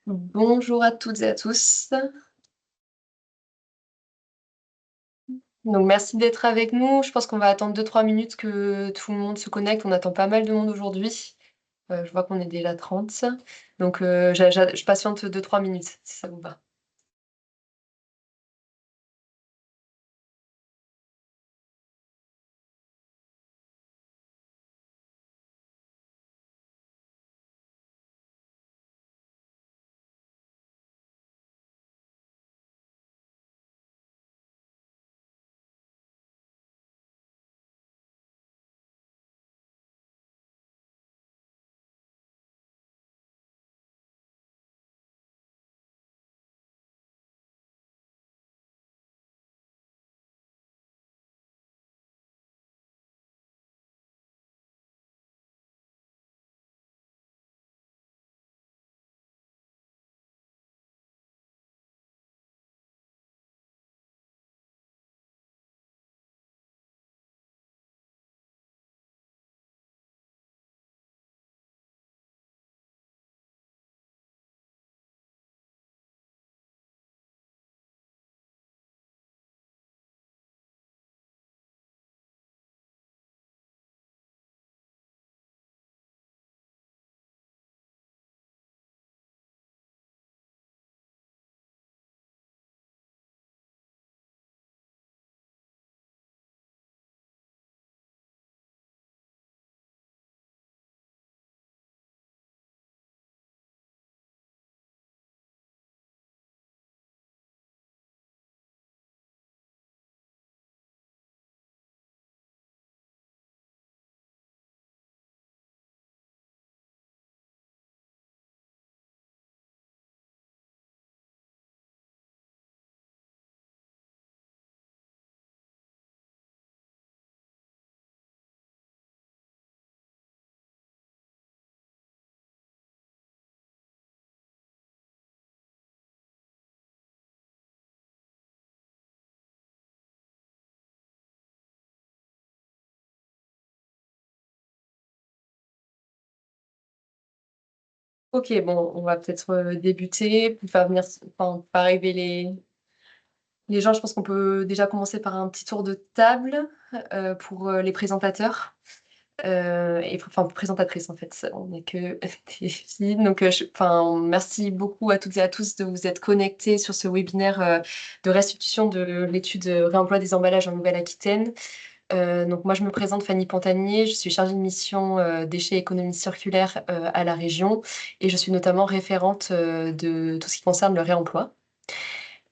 Bonjour à toutes et à tous. Donc merci d'être avec nous. Je pense qu'on va attendre 2-3 minutes que tout le monde se connecte. On attend pas mal de monde aujourd'hui. Je vois qu'on est déjà 30. Donc je patiente 2-3 minutes, si ça vous va. Ok, bon, on va peut-être débuter pour faire venir, enfin, pour arriver les gens. Je pense qu'on peut déjà commencer par un petit tour de table pour les présentateurs. Et enfin présentatrice en fait, on n'est que des filles. Donc, enfin, merci beaucoup à toutes et à tous de vous être connectés sur ce webinaire de restitution de l'étude réemploi des emballages en Nouvelle-Aquitaine. Donc moi, je me présente Fanny Pantanier, je suis chargée de mission déchets et économie circulaire à la région et je suis notamment référente de tout ce qui concerne le réemploi.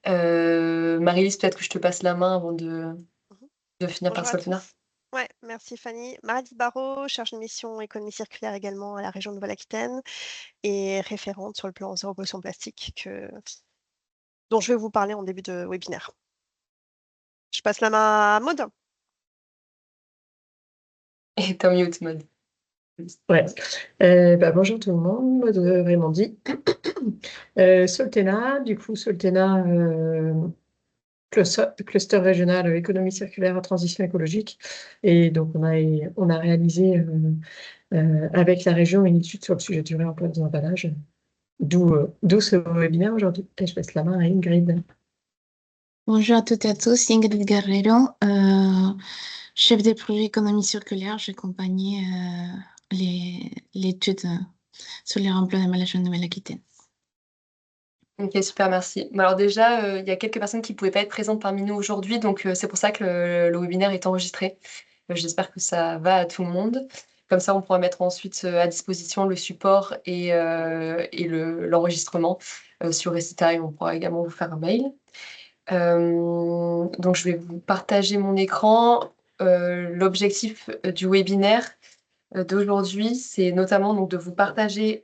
Marie-Lise, peut-être que je te passe la main avant Mhm. de finir par Bonjour à Solfina. tous. Ouais, merci Fanny. Marie Barrault, chargée de mission économie circulaire également à la région de Nouvelle-Aquitaine et référente sur le plan zéro pollution plastique dont je vais vous parler en début de webinaire. Je passe la main à Maud. Et t'as mute mode. Ouais. Bonjour tout le monde, Maud Raymondi. Soltena, du coup, Soltena, cluster régional économie circulaire à transition écologique. Et donc, on a réalisé avec la région une étude sur le sujet du réemploi des emballages, d'où ce webinaire aujourd'hui. Et je laisse la main à Ingrid. Bonjour à toutes et à tous, Ingrid Guerrero, chef des projets économie circulaire. J'accompagnais l'étude sur les réemploi d'emballage en Nouvelle-Aquitaine. Ok, super, merci. Bon, alors déjà, il y a quelques personnes qui ne pouvaient pas être présentes parmi nous aujourd'hui, donc c'est pour ça que le webinaire est enregistré. J'espère que ça va à tout le monde. Comme ça, on pourra mettre ensuite à disposition le support et l'enregistrement sur Recita et on pourra également vous faire un mail. Donc, je vais vous partager mon écran. L'objectif du webinaire d'aujourd'hui, c'est notamment donc, de vous partager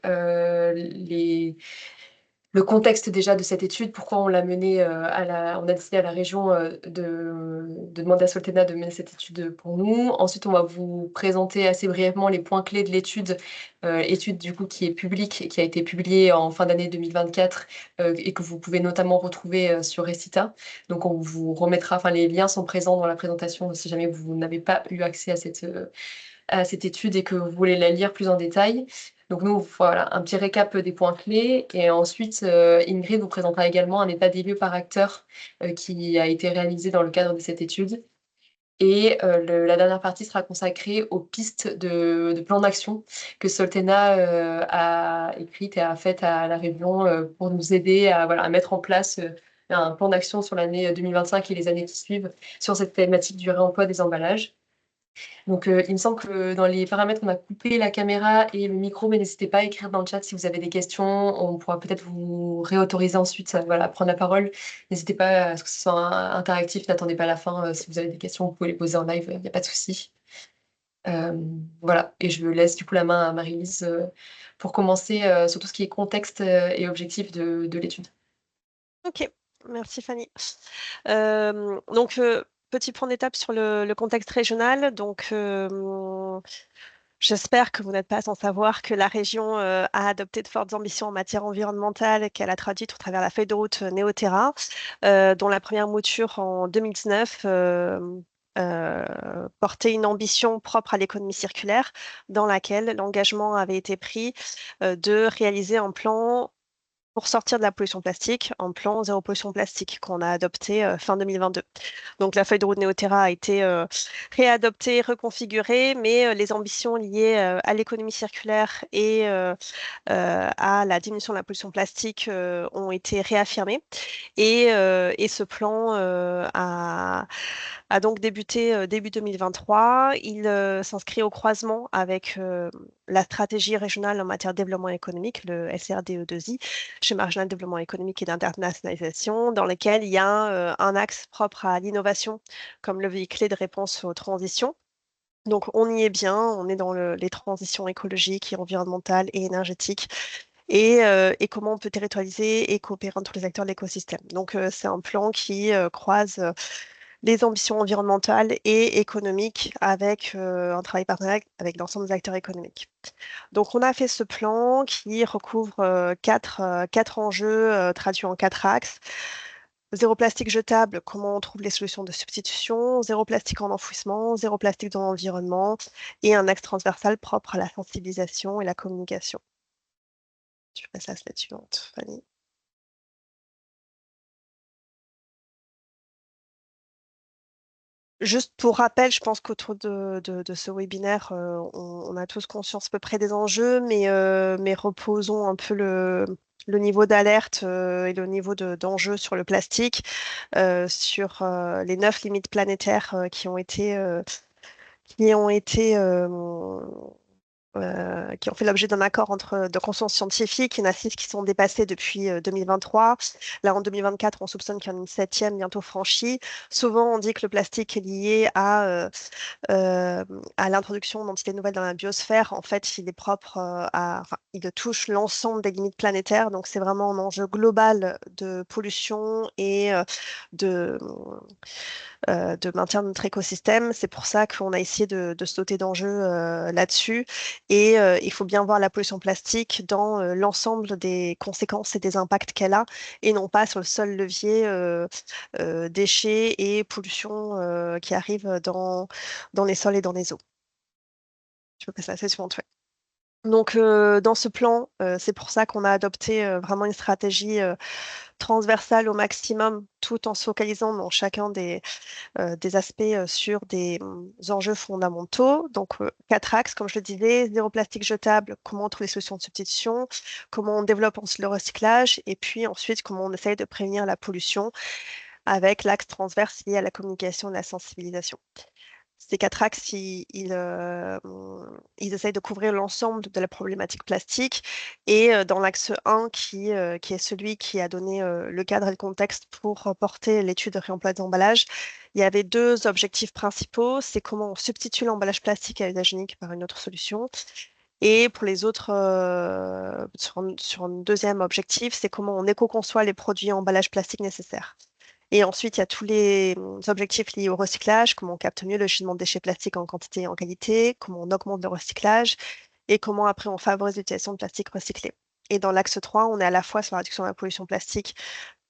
le contexte déjà de cette étude, pourquoi on l'a menée on a décidé à la région de demander à Soltena de mener cette étude pour nous. Ensuite, on va vous présenter assez brièvement les points clés de l'étude, étude du coup qui est publique et qui a été publiée en fin d'année 2024 et que vous pouvez notamment retrouver sur Recita. Donc, on vous remettra, enfin, les liens sont présents dans la présentation si jamais vous n'avez pas eu accès à cette étude et que vous voulez la lire plus en détail. Donc nous, voilà, un petit récap des points clés. Et ensuite, Ingrid vous présentera également un état des lieux par acteur qui a été réalisé dans le cadre de cette étude. Et la dernière partie sera consacrée aux pistes de plan d'action que Soltena a écrites et a faites à la région pour nous aider à mettre en place un plan d'action sur l'année 2025 et les années qui suivent sur cette thématique du réemploi des emballages. Donc, il me semble que dans les paramètres, on a coupé la caméra et le micro, mais n'hésitez pas à écrire dans le chat si vous avez des questions. On pourra peut-être vous réautoriser ensuite, voilà, à prendre la parole. N'hésitez pas à ce que ce soit interactif, n'attendez pas la fin. Si vous avez des questions, vous pouvez les poser en live, il n'y a pas de souci. Voilà, et je laisse du coup la main à Marie-Lise pour commencer sur tout ce qui est contexte et objectif de l'étude. Ok, merci Fanny. Donc, petit point d'étape sur le contexte régional. Donc, j'espère que vous n'êtes pas sans savoir que la région a adopté de fortes ambitions en matière environnementale et qu'elle a traduite au travers la feuille de route Néoterra, dont la première mouture en 2019 portait une ambition propre à l'économie circulaire, dans laquelle l'engagement avait été pris de réaliser un plan pour sortir de la pollution plastique, en plan zéro pollution plastique qu'on a adopté fin 2022. Donc la feuille de route Néoterra a été réadoptée, reconfigurée, mais les ambitions liées à l'économie circulaire et à la diminution de la pollution plastique ont été réaffirmées. Et ce plan a donc débuté début 2023. Il s'inscrit au croisement avec la stratégie régionale en matière de développement économique, le SRDE2I, schéma régional de développement économique et d'internationalisation, dans lequel il y a un axe propre à l'innovation comme levier clé de réponse aux transitions. Donc on y est bien, on est dans les transitions écologiques et environnementales et énergétiques. Et comment on peut territorialiser et coopérer entre les acteurs de l'écosystème. Donc, c'est un plan qui croise les ambitions environnementales et économiques avec un travail partenarial avec l'ensemble des acteurs économiques. Donc, on a fait ce plan qui recouvre quatre enjeux traduits en quatre axes. Zéro plastique jetable, comment on trouve les solutions de substitution, zéro plastique en enfouissement, zéro plastique dans l'environnement, et un axe transversal propre à la sensibilisation et la communication. Je passe à la slide suivante, Fanny. Juste pour rappel, je pense qu'autour de ce webinaire, on a tous conscience à peu près des enjeux, mais reposons un peu le niveau d'alerte et le niveau d'enjeu sur le plastique, sur les 9 limites planétaires qui ont fait l'objet d'un accord de conscience scientifique et NACIS qui sont dépassés depuis 2023. Là, en 2024, on soupçonne qu'il y en a une septième bientôt franchie. Souvent, on dit que le plastique est lié à l'introduction d'entités nouvelles dans la biosphère. En fait, il est propre enfin, il touche l'ensemble des limites planétaires. Donc, c'est vraiment un enjeu global de pollution et de maintien de notre écosystème. C'est pour ça qu'on a essayé de se doter d'enjeux là-dessus. Et il faut bien voir la pollution plastique dans l'ensemble des conséquences et des impacts qu'elle a, et non pas sur le seul levier déchets et pollution qui arrivent dans les sols et dans les eaux. Je peux passer à la session suivante. Donc, dans ce plan, c'est pour ça qu'on a adopté vraiment une stratégie transversale au maximum, tout en se focalisant dans chacun des aspects sur des enjeux fondamentaux. Donc, 4 axes, comme je le disais, zéro plastique jetable, comment on trouve les solutions de substitution, comment on développe ensuite le recyclage, et puis ensuite, comment on essaye de prévenir la pollution avec l'axe transverse lié à la communication et la sensibilisation. Ces 4 axes, ils essayent de couvrir l'ensemble de la problématique plastique. Et dans l'axe 1, qui est celui qui a donné le cadre et le contexte pour porter l'étude de réemploi des emballages, il y avait 2 objectifs principaux. C'est comment on substitue l'emballage plastique à usage unique par une autre solution. Et pour les autres, sur un deuxième objectif, c'est comment on éco-conçoit les produits en emballage plastique nécessaires. Et ensuite, il y a tous les objectifs liés au recyclage, comment on capte mieux le jugement de déchets plastiques en quantité et en qualité, comment on augmente le recyclage et comment après on favorise l'utilisation de plastique recyclé. Et dans l'axe 3, on est à la fois sur la réduction de la pollution plastique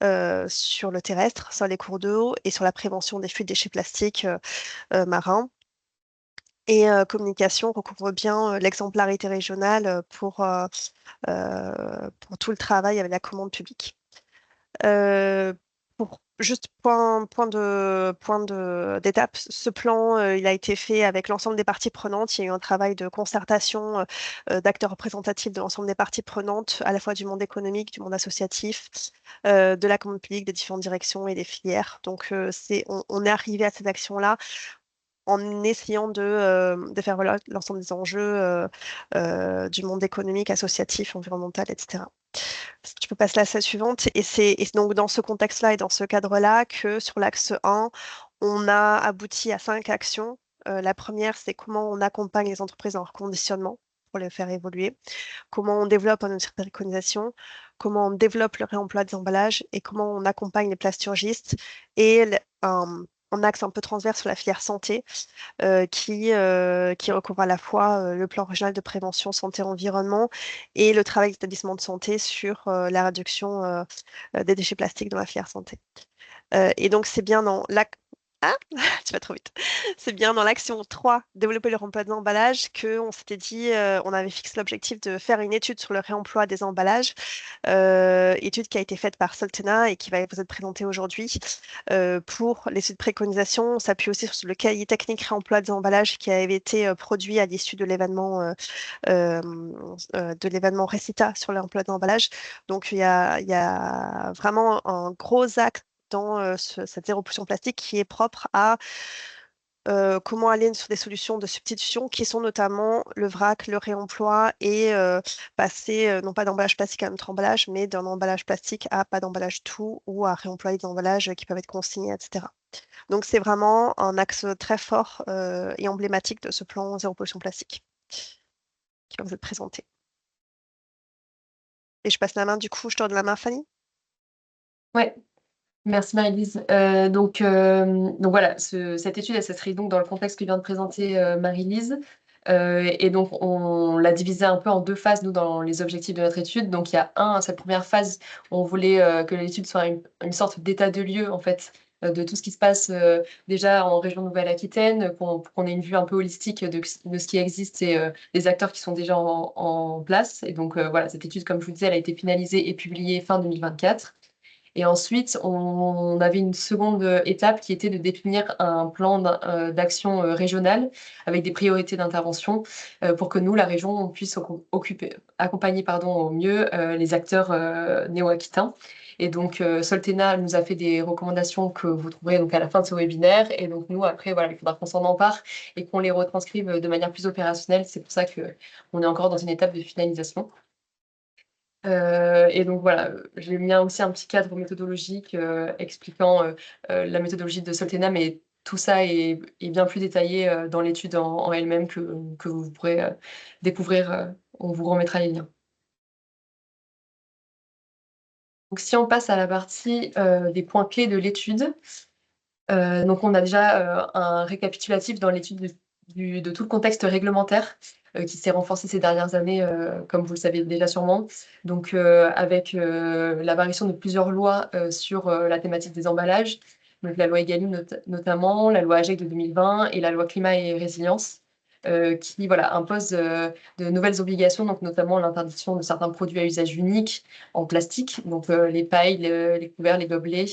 sur le terrestre, sur les cours d'eau et sur la prévention des fuites de déchets plastiques marins. Et communication recouvre bien l'exemplarité régionale pour tout le travail avec la commande publique. Juste d'étape, ce plan, il a été fait avec l'ensemble des parties prenantes. Il y a eu un travail de concertation d'acteurs représentatifs de l'ensemble des parties prenantes, à la fois du monde économique, du monde associatif, de la commande publique, des différentes directions et des filières. Donc, on est arrivé à cette action-là en essayant de faire valoir l'ensemble des enjeux du monde économique, associatif, environnemental, etc. Si tu peux passer à la slide suivante. Et c'est donc dans ce contexte-là et dans ce cadre-là que sur l'axe 1, on a abouti à 5 actions. La première, c'est comment on accompagne les entreprises dans leur conditionnement pour les faire évoluer, comment on développe un outil de préconisation, comment on développe le réemploi des emballages et comment on accompagne les plasturgistes et un axe un peu transverse sur la filière santé qui recouvre à la fois le plan régional de prévention santé-environnement et le travail d'établissement de santé sur la réduction des déchets plastiques dans la filière santé. Et donc, c'est bien dans Ah, tu vas trop vite. C'est bien dans l'action 3, développer le réemploi des emballages, qu'on s'était dit, on avait fixé l'objectif de faire une étude sur le réemploi des emballages, étude qui a été faite par Soltena et qui va vous être présentée aujourd'hui. Pour l'étude de préconisation, on s'appuie aussi sur le cahier technique réemploi des emballages qui avait été produit à l'issue de l'événement Recita sur le réemploi des emballages. Donc, il y a vraiment un gros axe dans cette zéro pollution plastique qui est propre à comment aller sur des solutions de substitution qui sont notamment le vrac, le réemploi et passer non pas d'emballage plastique à un autre emballage, mais d'un emballage plastique à pas d'emballage tout ou à réemployer des emballages qui peuvent être consignés, etc. Donc c'est vraiment un axe très fort et emblématique de ce plan zéro pollution plastique qui va vous être présenté. Et je passe la main, du coup, je te donne la main, Fanny. Ouais, merci Marie-Lise. Donc voilà, cette étude, elle s'inscrit donc dans le contexte que vient de présenter Marie-Lise. Et donc, on l'a divisé un peu en 2 phases, nous, dans les objectifs de notre étude. Donc, il y a cette première phase où on voulait que l'étude soit une sorte d'état de lieu, en fait, de tout ce qui se passe déjà en région Nouvelle-Aquitaine, pour qu'on ait une vue un peu holistique de ce qui existe et des acteurs qui sont déjà en place. Et donc, voilà, cette étude, comme je vous disais, elle a été finalisée et publiée fin 2024. Et ensuite, on avait une seconde étape qui était de définir un plan d'action régional avec des priorités d'intervention pour que nous, la région, on puisse accompagner au mieux les acteurs néo-aquitains. Et donc, Soltena nous a fait des recommandations que vous trouverez donc à la fin de ce webinaire. Et donc, nous, après, voilà, il faudra qu'on s'en empare et qu'on les retranscrive de manière plus opérationnelle. C'est pour ça qu'on est encore dans une étape de finalisation. Et donc voilà, j'ai mis aussi un petit cadre méthodologique expliquant la méthodologie de Soltena, mais tout ça est bien plus détaillé dans l'étude en elle-même que vous pourrez découvrir. On vous remettra les liens. Donc si on passe à la partie des points clés de l'étude, donc on a déjà un récapitulatif dans l'étude de tout le contexte réglementaire qui s'est renforcé ces dernières années, comme vous le savez déjà sûrement. Donc avec l'apparition de plusieurs lois sur la thématique des emballages, donc la loi Egalim notamment, la loi AGEC de 2020 et la loi Climat et Résilience, qui voilà, imposent de nouvelles obligations, donc notamment l'interdiction de certains produits à usage unique en plastique, donc les pailles, les couverts, les gobelets,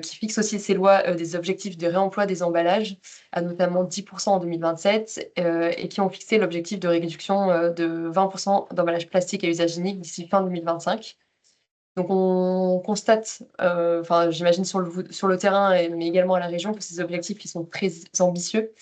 qui fixe aussi ces lois des objectifs de réemploi des emballages à notamment 10% en 2027 et qui ont fixé l'objectif de réduction de 20% d'emballages plastiques à usage unique d'ici fin 2025. Donc on constate, j'imagine sur le terrain, mais également à la région, que ces objectifs qui sont très ambitieux.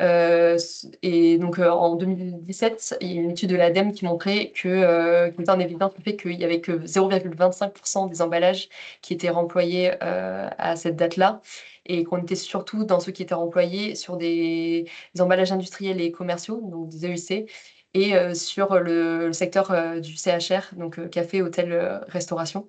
Et donc en 2017, il y a une étude de l'ADEME qui montrait qui mettait en évidence le fait qu'il n'y avait que 0,25% des emballages qui étaient remployés à cette date-là, et qu'on était surtout dans ceux qui étaient remployés sur des emballages industriels et commerciaux, donc des EUC, et sur le secteur du CHR, donc café, hôtel, restauration.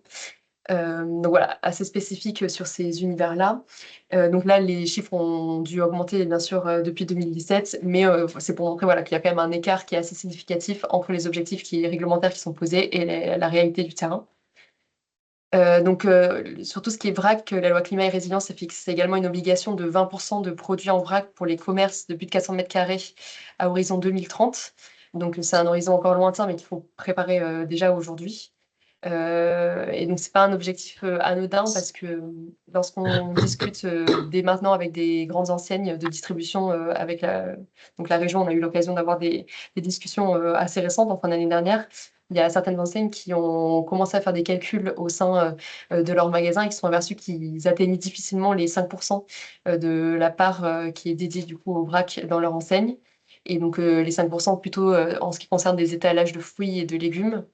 Donc voilà, assez spécifique sur ces univers-là. Donc là, les chiffres ont dû augmenter, bien sûr, depuis 2017, mais c'est pour montrer voilà, qu'il y a quand même un écart qui est assez significatif entre les objectifs réglementaires qui sont posés et la réalité du terrain. Donc, sur tout ce qui est vrac, la loi climat et résilience fixe également une obligation de 20% de produits en vrac pour les commerces de plus de 400 mètres carrés à horizon 2030. Donc, c'est un horizon encore lointain, mais qu'il faut préparer déjà aujourd'hui. Et donc, c'est pas un objectif anodin parce que lorsqu'on discute dès maintenant avec des grandes enseignes de distribution avec donc la région, on a eu l'occasion d'avoir des discussions assez récentes en fin d'année dernière. Il y a certaines enseignes qui ont commencé à faire des calculs au sein de leur magasin et qui sont aperçus qu'ils atteignaient difficilement les 5% de la part qui est dédiée du coup au vrac dans leur enseigne. Et donc les 5% plutôt en ce qui concerne des étalages de fruits et de légumes.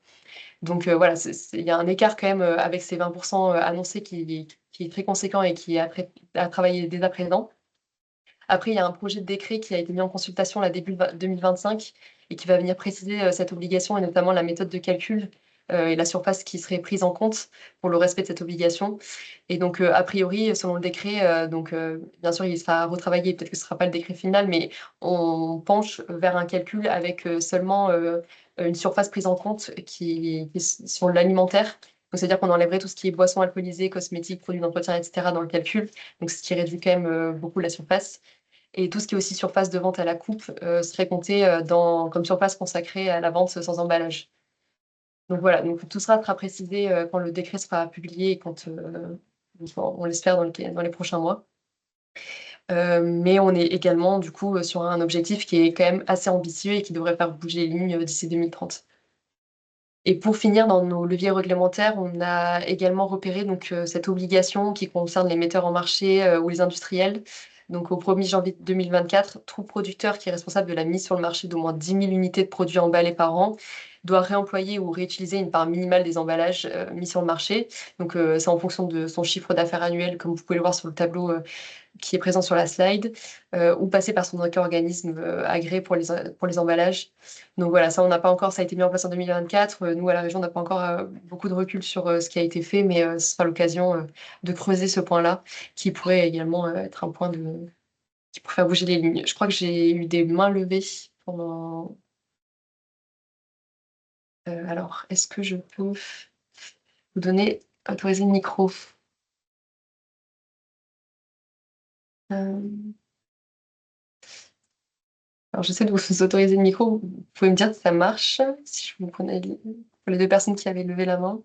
Donc voilà, il y a un écart quand même avec ces 20% annoncés qui est très conséquent et qui est à travailler dès à présent. Après, il y a un projet de décret qui a été mis en consultation là, début 2025 et qui va venir préciser cette obligation et notamment la méthode de calcul et la surface qui serait prise en compte pour le respect de cette obligation. Et donc, a priori, selon le décret, bien sûr, il sera retravaillé, peut-être que ce ne sera pas le décret final, mais on penche vers un calcul avec seulement une surface prise en compte qui est sur l'alimentaire. Donc, c'est-à-dire qu'on enlèverait tout ce qui est boissons alcoolisées, cosmétiques, produits d'entretien, etc. dans le calcul. Donc, ce qui réduit quand même beaucoup la surface. Et tout ce qui est aussi surface de vente à la coupe serait compté comme surface consacrée à la vente sans emballage. Donc voilà, donc tout sera précisé quand le décret sera publié et quand on l'espère dans les prochains mois. Mais on est également du coup sur un objectif qui est quand même assez ambitieux et qui devrait faire bouger les lignes d'ici 2030. Et pour finir, dans nos leviers réglementaires, on a également repéré donc cette obligation qui concerne les metteurs en marché ou les industriels. Donc au 1er janvier 2024, tout producteur qui est responsable de la mise sur le marché d'au moins 10 000 unités de produits emballés par an doit réemployer ou réutiliser une part minimale des emballages mis sur le marché. Donc c'est en fonction de son chiffre d'affaires annuel, comme vous pouvez le voir sur le tableau qui est présent sur la slide, ou passer par son organisme agréé pour les emballages. Donc voilà, ça, on n'a pas encore, ça a été mis en place en 2024. Nous, à la région, on n'a pas encore beaucoup de recul sur ce qui a été fait, mais ce sera l'occasion de creuser ce point-là, qui pourrait également être un point qui pourrait faire bouger les lignes. Je crois que j'ai eu des mains levées pendant. Alors, est-ce que je peux vous autoriser le micro? Euh, Alors, j'essaie de vous autoriser le micro. Vous pouvez me dire si ça marche, si je vous prenais pour les deux personnes qui avaient levé la main.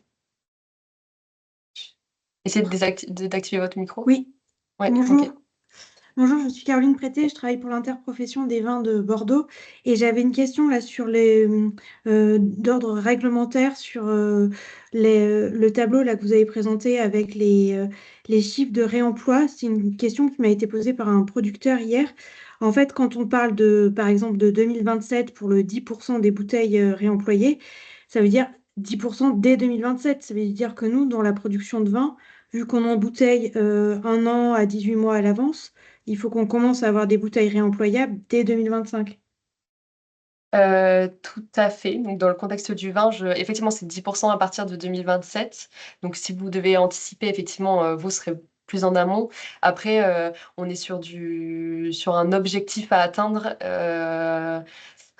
Essayez d'activer votre micro. Oui, Ouais, bonjour. ok. Bonjour, je suis Caroline Prété, je travaille pour l'interprofession des vins de Bordeaux et j'avais une question là sur les d'ordre réglementaire sur le tableau là que vous avez présenté avec les chiffres de réemploi. C'est une question qui m'a été posée par un producteur hier. En fait, quand on parle par exemple de 2027 pour le 10% des bouteilles réemployées, ça veut dire 10% dès 2027. Ça veut dire que nous, dans la production de vin, vu qu'on embouteille 1 an à 18 mois à l'avance, il faut qu'on commence à avoir des bouteilles réemployables dès 2025. Tout à fait. Donc, dans le contexte du vin, effectivement, c'est 10% à partir de 2027. Donc, si vous devez anticiper, effectivement, vous serez plus en amont. Après, on est sur un objectif à atteindre. Alors,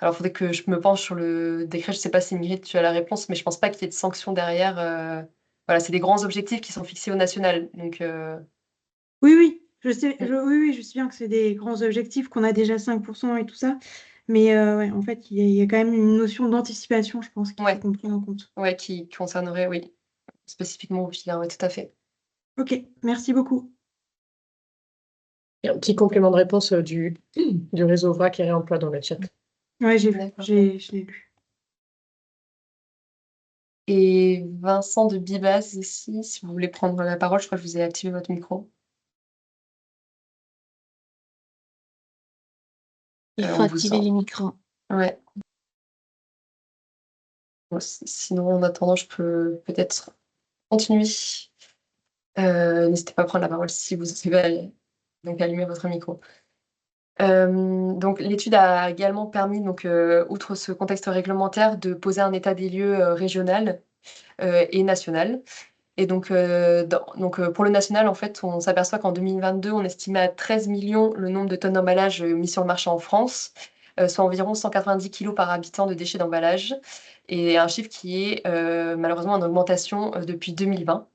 il faudrait que je me penche sur le décret. Je ne sais pas si Ingrid, tu as la réponse, mais je ne pense pas qu'il y ait de sanctions derrière. Voilà, c'est des grands objectifs qui sont fixés au national. Donc, Oui, oui, oui, je sais bien que c'est des grands objectifs, qu'on a déjà 5% et tout ça. Mais ouais, en fait, il y a quand même une notion d'anticipation, je pense, qu'il faut ouais, qu'on prenne en compte. ouais, qui concernerait, oui, spécifiquement au filière, oui, tout à fait. Ok, merci beaucoup. Et un petit complément de réponse du réseau VRAC et réemploi dans le chat. Ouais, j'ai vu, D'accord. je l'ai lu. Et Vincent de Bibas ici, si vous voulez prendre la parole, je crois que je vous ai activé votre micro. Il faut On vous activer sent. les micros. Ouais. Bon, sinon, en attendant, je peux peut-être continuer. N'hésitez pas à prendre la parole si vous avez donc allumer votre micro. Donc l'étude a également permis, donc, outre ce contexte réglementaire, de poser un état des lieux, régional, et national. Et donc, pour le national, en fait, on s'aperçoit qu'en 2022, on estimait à 13 millions le nombre de tonnes d'emballage, mis sur le marché en France, soit environ 190 kilos par habitant de déchets d'emballage, et un chiffre qui est, malheureusement en augmentation, depuis 2020.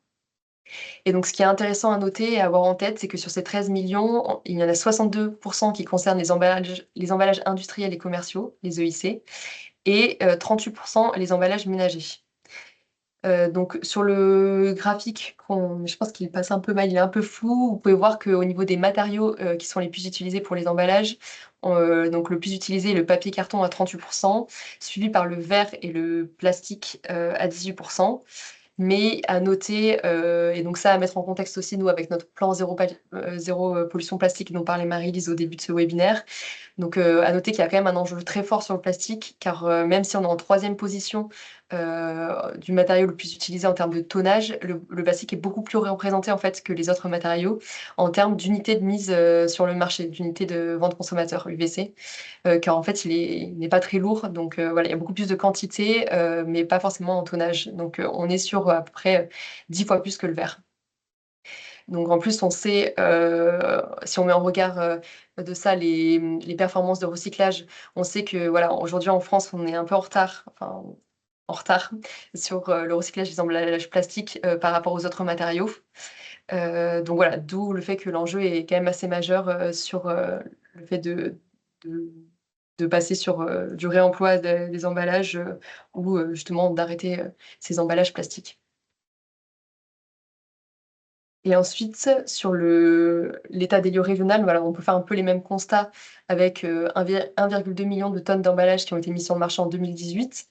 Et donc ce qui est intéressant à noter et à avoir en tête, c'est que sur ces 13 millions, il y en a 62 qui concernent les emballages industriels et commerciaux, les EIC, et 38 les emballages ménagers. Donc sur le graphique je pense qu'il passe un peu mal, il est un peu flou. Vous pouvez voir qu'au niveau des matériaux, qui sont les plus utilisés pour les emballages, donc le plus utilisé est le papier carton à 38 suivi par le verre et le plastique, à 18 Mais à noter, et donc ça à mettre en contexte aussi, nous, avec notre plan zéro pollution plastique dont parlait Marie-Lise au début de ce webinaire. Donc, à noter qu'il y a quand même un enjeu très fort sur le plastique, car même si on est en 3e position du matériau le plus utilisé en termes de tonnage, le plastique est beaucoup plus représenté en fait que les autres matériaux en termes d'unités de mise sur le marché, d'unités de vente consommateur, UVC, car en fait il n'est pas très lourd, donc voilà, il y a beaucoup plus de quantité, mais pas forcément en tonnage. Donc on est sur à peu près 10 fois plus que le verre. Donc en plus, on sait, si on met en regard de ça les performances de recyclage, on sait que voilà, aujourd'hui en France, on est un peu en retard, enfin en retard sur le recyclage des emballages plastiques par rapport aux autres matériaux. Donc voilà, d'où le fait que l'enjeu est quand même assez majeur sur le fait de, de passer sur du réemploi des emballages ou justement d'arrêter ces emballages plastiques. Et ensuite, sur l'état des lieux régional, voilà, on peut faire un peu les mêmes constats avec 1,2 million de tonnes d'emballages qui ont été mis sur le marché en 2018,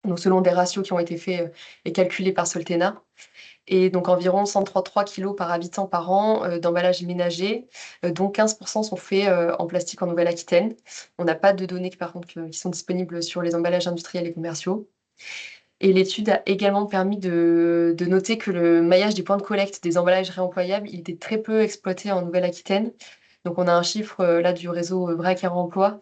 donc selon des ratios qui ont été faits et calculés par Soltena. Et donc environ 133 kilos par habitant par an d'emballages ménagers, dont 15% sont faits en plastique en Nouvelle-Aquitaine. On n'a pas de données par contre qui sont disponibles sur les emballages industriels et commerciaux. Et l'étude a également permis de noter que le maillage des points de collecte des emballages réemployables, il était très peu exploité en Nouvelle-Aquitaine. Donc on a un chiffre là du réseau Vrac et Remploi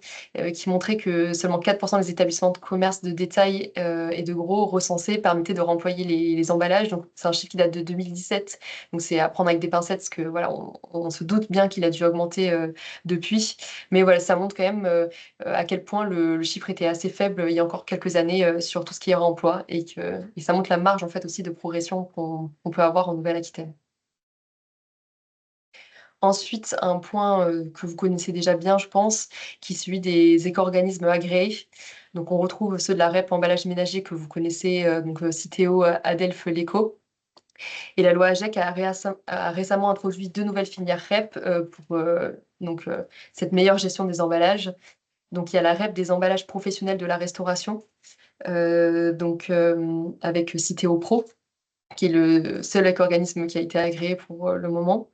qui montrait que seulement 4% des établissements de commerce de détail et de gros recensés permettaient de remployer les emballages. Donc c'est un chiffre qui date de 2017. Donc c'est à prendre avec des pincettes parce que voilà, on se doute bien qu'il a dû augmenter depuis. Mais voilà, ça montre quand même à quel point le chiffre était assez faible il y a encore quelques années sur tout ce qui est réemploi et ça montre la marge en fait aussi de progression qu'on peut avoir en Nouvelle-Aquitaine. Ensuite, un point que vous connaissez déjà bien, je pense, qui est celui des éco-organismes agréés. Donc on retrouve ceux de la REP emballage ménager que vous connaissez, donc Citeo, Adelph, Leco. Et la loi AGEC a récemment introduit 2 nouvelles filières REP pour cette meilleure gestion des emballages. Donc il y a la REP des emballages professionnels de la restauration, avec Citeo Pro, qui est le seul éco-organisme qui a été agréé pour le moment.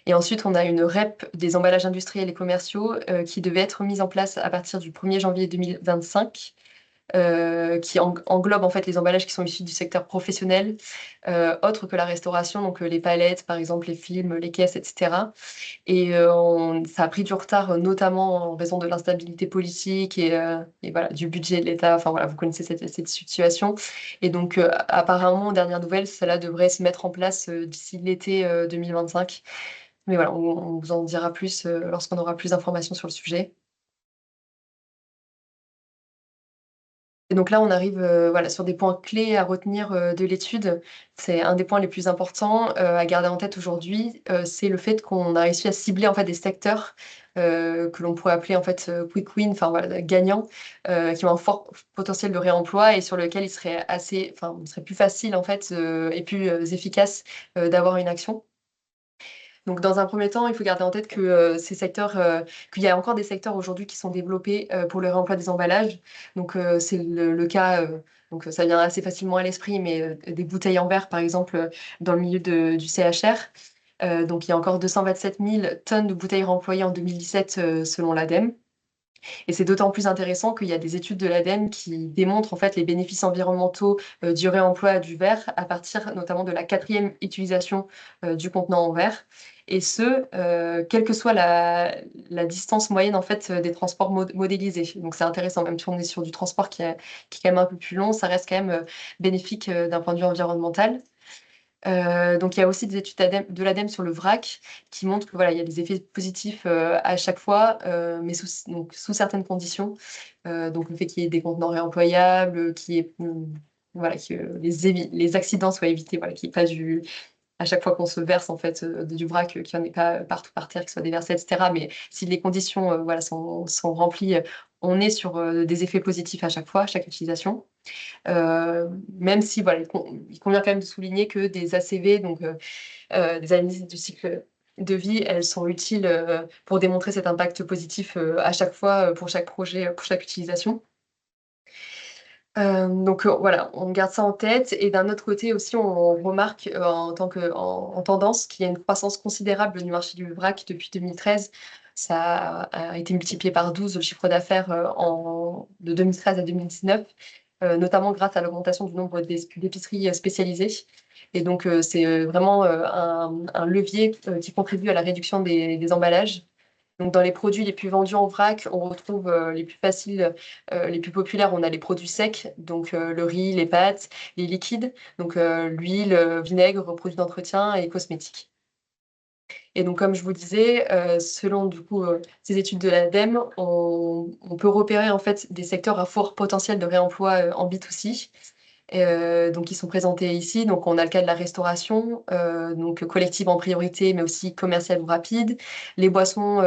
Et ensuite, on a une REP des emballages industriels et commerciaux qui devait être mise en place à partir du 1er janvier 2025, qui englobe en fait les emballages qui sont issus du secteur professionnel, autres que la restauration, donc les palettes, par exemple, les films, les caisses, etc. Et ça a pris du retard, notamment en raison de l'instabilité politique et voilà, du budget de l'État. Enfin voilà, vous connaissez cette situation. Et donc, apparemment, dernière nouvelle, cela devrait se mettre en place d'ici l'été 2025. Mais voilà, on vous en dira plus lorsqu'on aura plus d'informations sur le sujet. Et donc là, on arrive voilà, sur des points clés à retenir de l'étude. C'est un des points les plus importants à garder en tête aujourd'hui, c'est le fait qu'on a réussi à cibler en fait des secteurs que l'on pourrait appeler en fait quick win, enfin voilà, gagnants, qui ont un fort potentiel de réemploi et sur lequel il serait plus facile en fait et plus efficace d'avoir une action. Donc, dans un premier temps, il faut garder en tête que ces secteurs, qu'il y a encore des secteurs aujourd'hui qui sont développés pour le réemploi des emballages. Donc, c'est le cas, donc ça vient assez facilement à l'esprit, mais des bouteilles en verre, par exemple, dans le milieu du CHR. Donc, il y a encore 227 000 tonnes de bouteilles réemployées en 2017 selon l'ADEME. Et c'est d'autant plus intéressant qu'il y a des études de l'ADEME qui démontrent en fait les bénéfices environnementaux du réemploi du verre à partir notamment de la 4e utilisation du contenant en verre. Et ce, quelle que soit la distance moyenne en fait des transports modélisés. Donc c'est intéressant, même si on est sur du transport qui est quand même un peu plus long, ça reste quand même bénéfique d'un point de vue environnemental. Donc il y a aussi des études de l'ADEME sur le vrac qui montrent que voilà, il y a des effets positifs à chaque fois, mais sous certaines conditions. Donc le fait qu'il y ait des contenants réemployables, voilà, que les accidents soient évités, voilà, qu'il n'y ait pas à chaque fois qu'on se verse en fait du vrac, qu'il n'y en ait pas partout par terre, qu'il soit déversé, etc. Mais si les conditions voilà, sont remplies, on est sur des effets positifs à chaque fois, à chaque utilisation. Même si voilà, il convient quand même de souligner que des ACV, donc des analyses du cycle de vie, elles sont utiles pour démontrer cet impact positif à chaque fois pour chaque projet, pour chaque utilisation. Donc voilà, on garde ça en tête. Et d'un autre côté aussi, on remarque en tendance qu'il y a une croissance considérable du marché du vrac depuis 2013. Ça a été multiplié par 12 le chiffre d'affaires de 2013 à 2019. Notamment grâce à l'augmentation du nombre d'épiceries spécialisées. Et donc, c'est vraiment un levier qui contribue à la réduction des emballages. Donc, dans les produits les plus vendus en vrac, on retrouve les plus faciles, les plus populaires. On a les produits secs, donc le riz, les pâtes, les liquides, donc l'huile, vinaigre, produits d'entretien et cosmétiques. Et donc, comme je vous disais, selon du coup ces études de l'ADEME, on peut repérer en fait des secteurs à fort potentiel de réemploi en B2C. Donc, ils sont présentés ici. Donc, on a le cas de la restauration, donc collective en priorité, mais aussi commerciale ou rapide. Les boissons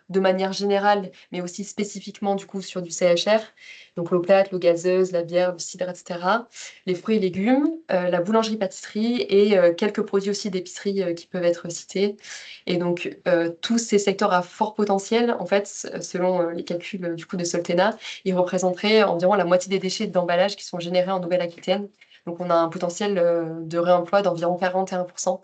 de manière générale, mais aussi spécifiquement du coup sur du CHR. Donc, l'eau plate, l'eau gazeuse, la bière, le cidre, etc. Les fruits et légumes, la boulangerie-pâtisserie et quelques produits aussi d'épicerie qui peuvent être cités. Et donc, tous ces secteurs à fort potentiel, en fait, selon les calculs du coup de Soltena, ils représenteraient environ la moitié des déchets d'emballage qui sont générés en Nouvelle-Aquitaine. Donc, on a un potentiel de réemploi d'environ 41%,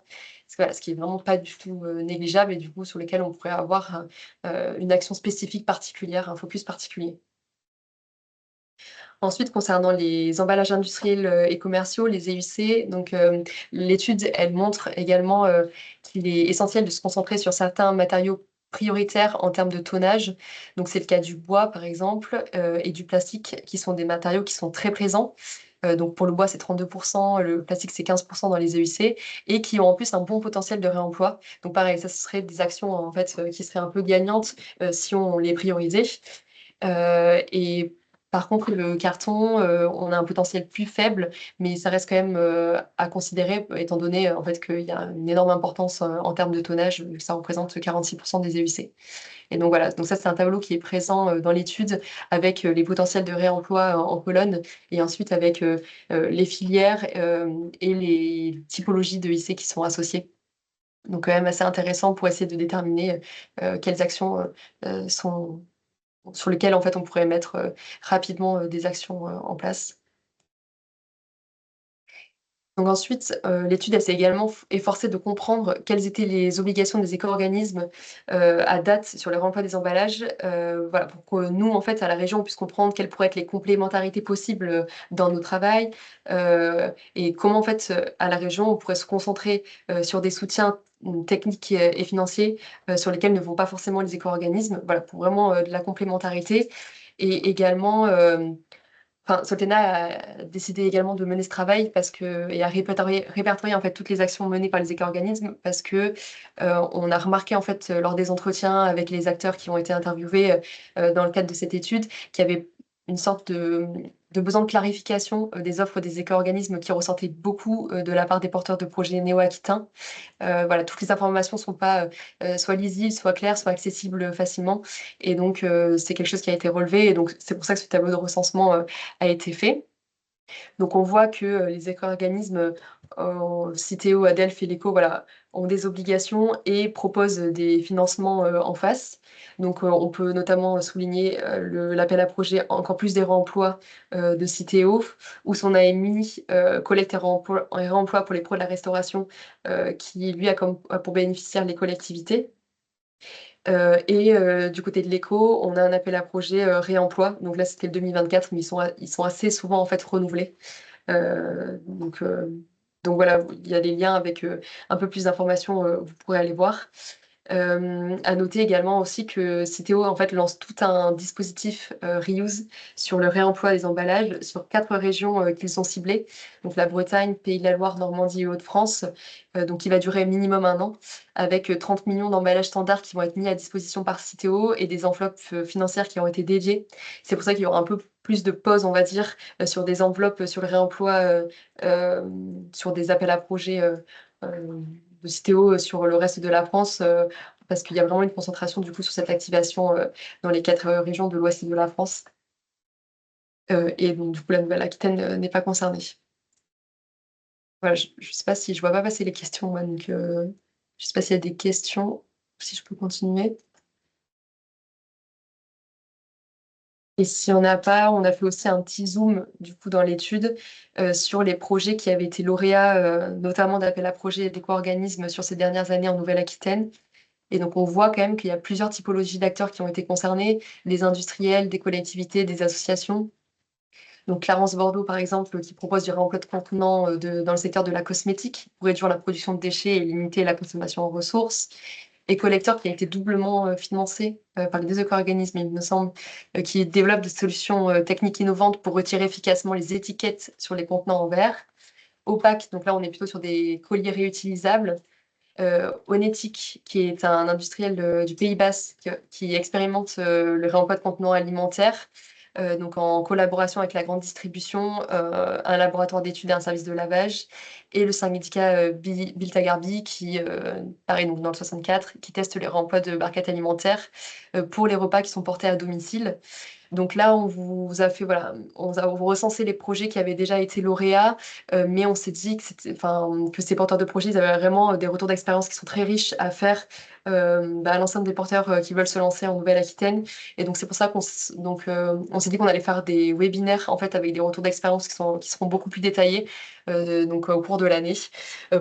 ce qui est vraiment pas du tout négligeable et du coup sur lequel on pourrait avoir une action spécifique particulière, un focus particulier. Ensuite, concernant les emballages industriels et commerciaux, les EUC, donc l'étude, elle montre également qu'il est essentiel de se concentrer sur certains matériaux prioritaires en termes de tonnage. Donc c'est le cas du bois, par exemple, et du plastique, qui sont des matériaux qui sont très présents. Donc pour le bois, c'est 32%, le plastique, c'est 15% dans les EUC, et qui ont en plus un bon potentiel de réemploi. Donc pareil, ça ce serait des actions en fait qui seraient un peu gagnantes si on les priorisait. Et par contre, le carton, on a un potentiel plus faible, mais ça reste quand même à considérer, étant donné en fait qu'il y a une énorme importance en termes de tonnage, vu que ça représente 46% des EUC. Et donc voilà, donc ça c'est un tableau qui est présent dans l'étude avec les potentiels de réemploi en colonne, et ensuite avec les filières et les typologies de IC qui sont associées. Donc quand même assez intéressant pour essayer de déterminer quelles actions sont sur lesquels en fait on pourrait mettre rapidement des actions en place. Donc ensuite, l'étude elle s'est également efforcée de comprendre quelles étaient les obligations des éco-organismes à date sur le réemploi des emballages, voilà, pour que nous, en fait, à la région, on puisse comprendre quelles pourraient être les complémentarités possibles dans nos travails et comment, en fait, à la région, on pourrait se concentrer sur des soutiens techniques et financiers sur lesquels ne vont pas forcément les éco-organismes, voilà, pour vraiment de la complémentarité et également enfin, Soltena a décidé également de mener ce travail et a répertorié en fait toutes les actions menées par les éco-organismes parce que on a remarqué en fait lors des entretiens avec les acteurs qui ont été interviewés dans le cadre de cette étude qu'il y avait une sorte de besoin de clarification des offres des éco-organismes qui ressortaient beaucoup de la part des porteurs de projets néo-aquitains. Voilà, toutes les informations ne sont pas soit lisibles, soit claires, soit accessibles facilement. Et donc, c'est quelque chose qui a été relevé. Et donc, c'est pour ça que ce tableau de recensement a été fait. Donc, on voit que les éco-organismes, Citeo, Adelph et l'ECO, voilà, ont des obligations et proposent des financements en face. Donc, on peut notamment souligner l'appel à projet Encore plus des réemplois de Citeo, ou son AMI, collecte et réemploi pour les pros de la restauration, qui lui a pour bénéficiaire les collectivités. Du côté de l'éco, on a un appel à projet réemploi. Donc là, c'était le 2024, mais ils sont assez souvent en fait renouvelés. Euh, donc, euh, donc voilà, il y a des liens avec un peu plus d'informations, vous pourrez aller voir. À noter également aussi que Citeo en fait lance tout un dispositif reuse sur le réemploi des emballages sur 4 régions qu'ils ont ciblées, donc la Bretagne, Pays de la Loire, Normandie et Hauts-de-France, donc qui va durer minimum 1 an, avec 30 millions d'emballages standards qui vont être mis à disposition par Citeo et des enveloppes financières qui ont été dédiées. C'est pour ça qu'il y aura un peu plus de pause, on va dire, sur des enveloppes sur le réemploi, sur des appels à projets de Citeo sur le reste de la France, parce qu'il y a vraiment une concentration du coup sur cette activation dans les 4 régions de l'ouest de la France. Et donc du coup la Nouvelle-Aquitaine n'est pas concernée. Voilà, je sais pas si je vois pas passer les questions, moi, donc je sais pas s'il y a des questions, si je peux continuer. Et s'il n'y en a pas, on a fait aussi un petit zoom du coup dans l'étude sur les projets qui avaient été lauréats, notamment d'appel à projets et d'éco-organismes sur ces dernières années en Nouvelle-Aquitaine. Et donc, on voit quand même qu'il y a plusieurs typologies d'acteurs qui ont été concernés, des industriels, des collectivités, des associations. Donc, Clarence Bordeaux, par exemple, qui propose du réemploi de contenants dans le secteur de la cosmétique pour réduire la production de déchets et limiter la consommation en ressources. Ecolecteur, qui a été doublement financé par les 2 éco-organismes, il me semble, qui développe des solutions techniques innovantes pour retirer efficacement les étiquettes sur les contenants en verre. Opaque, donc là, on est plutôt sur des colliers réutilisables. Onetic, qui est un industriel du Pays Basque qui expérimente le réemploi de contenants alimentaires, donc en collaboration avec la grande distribution, un laboratoire d'études et un service de lavage, et le syndicat Biltagarbi, qui, pareil, donc dans le 64, qui teste les réemplois de barquettes alimentaires pour les repas qui sont portés à domicile. Donc là, on vous a fait, voilà, vous recensé les projets qui avaient déjà été lauréats, mais on s'est dit que ces porteurs de projets, ils avaient vraiment des retours d'expérience qui sont très riches à faire à l'ensemble des porteurs qui veulent se lancer en Nouvelle-Aquitaine. Et donc c'est pour ça on s'est dit qu'on allait faire des webinaires en fait avec des retours d'expérience qui seront beaucoup plus détaillés au cours de l'année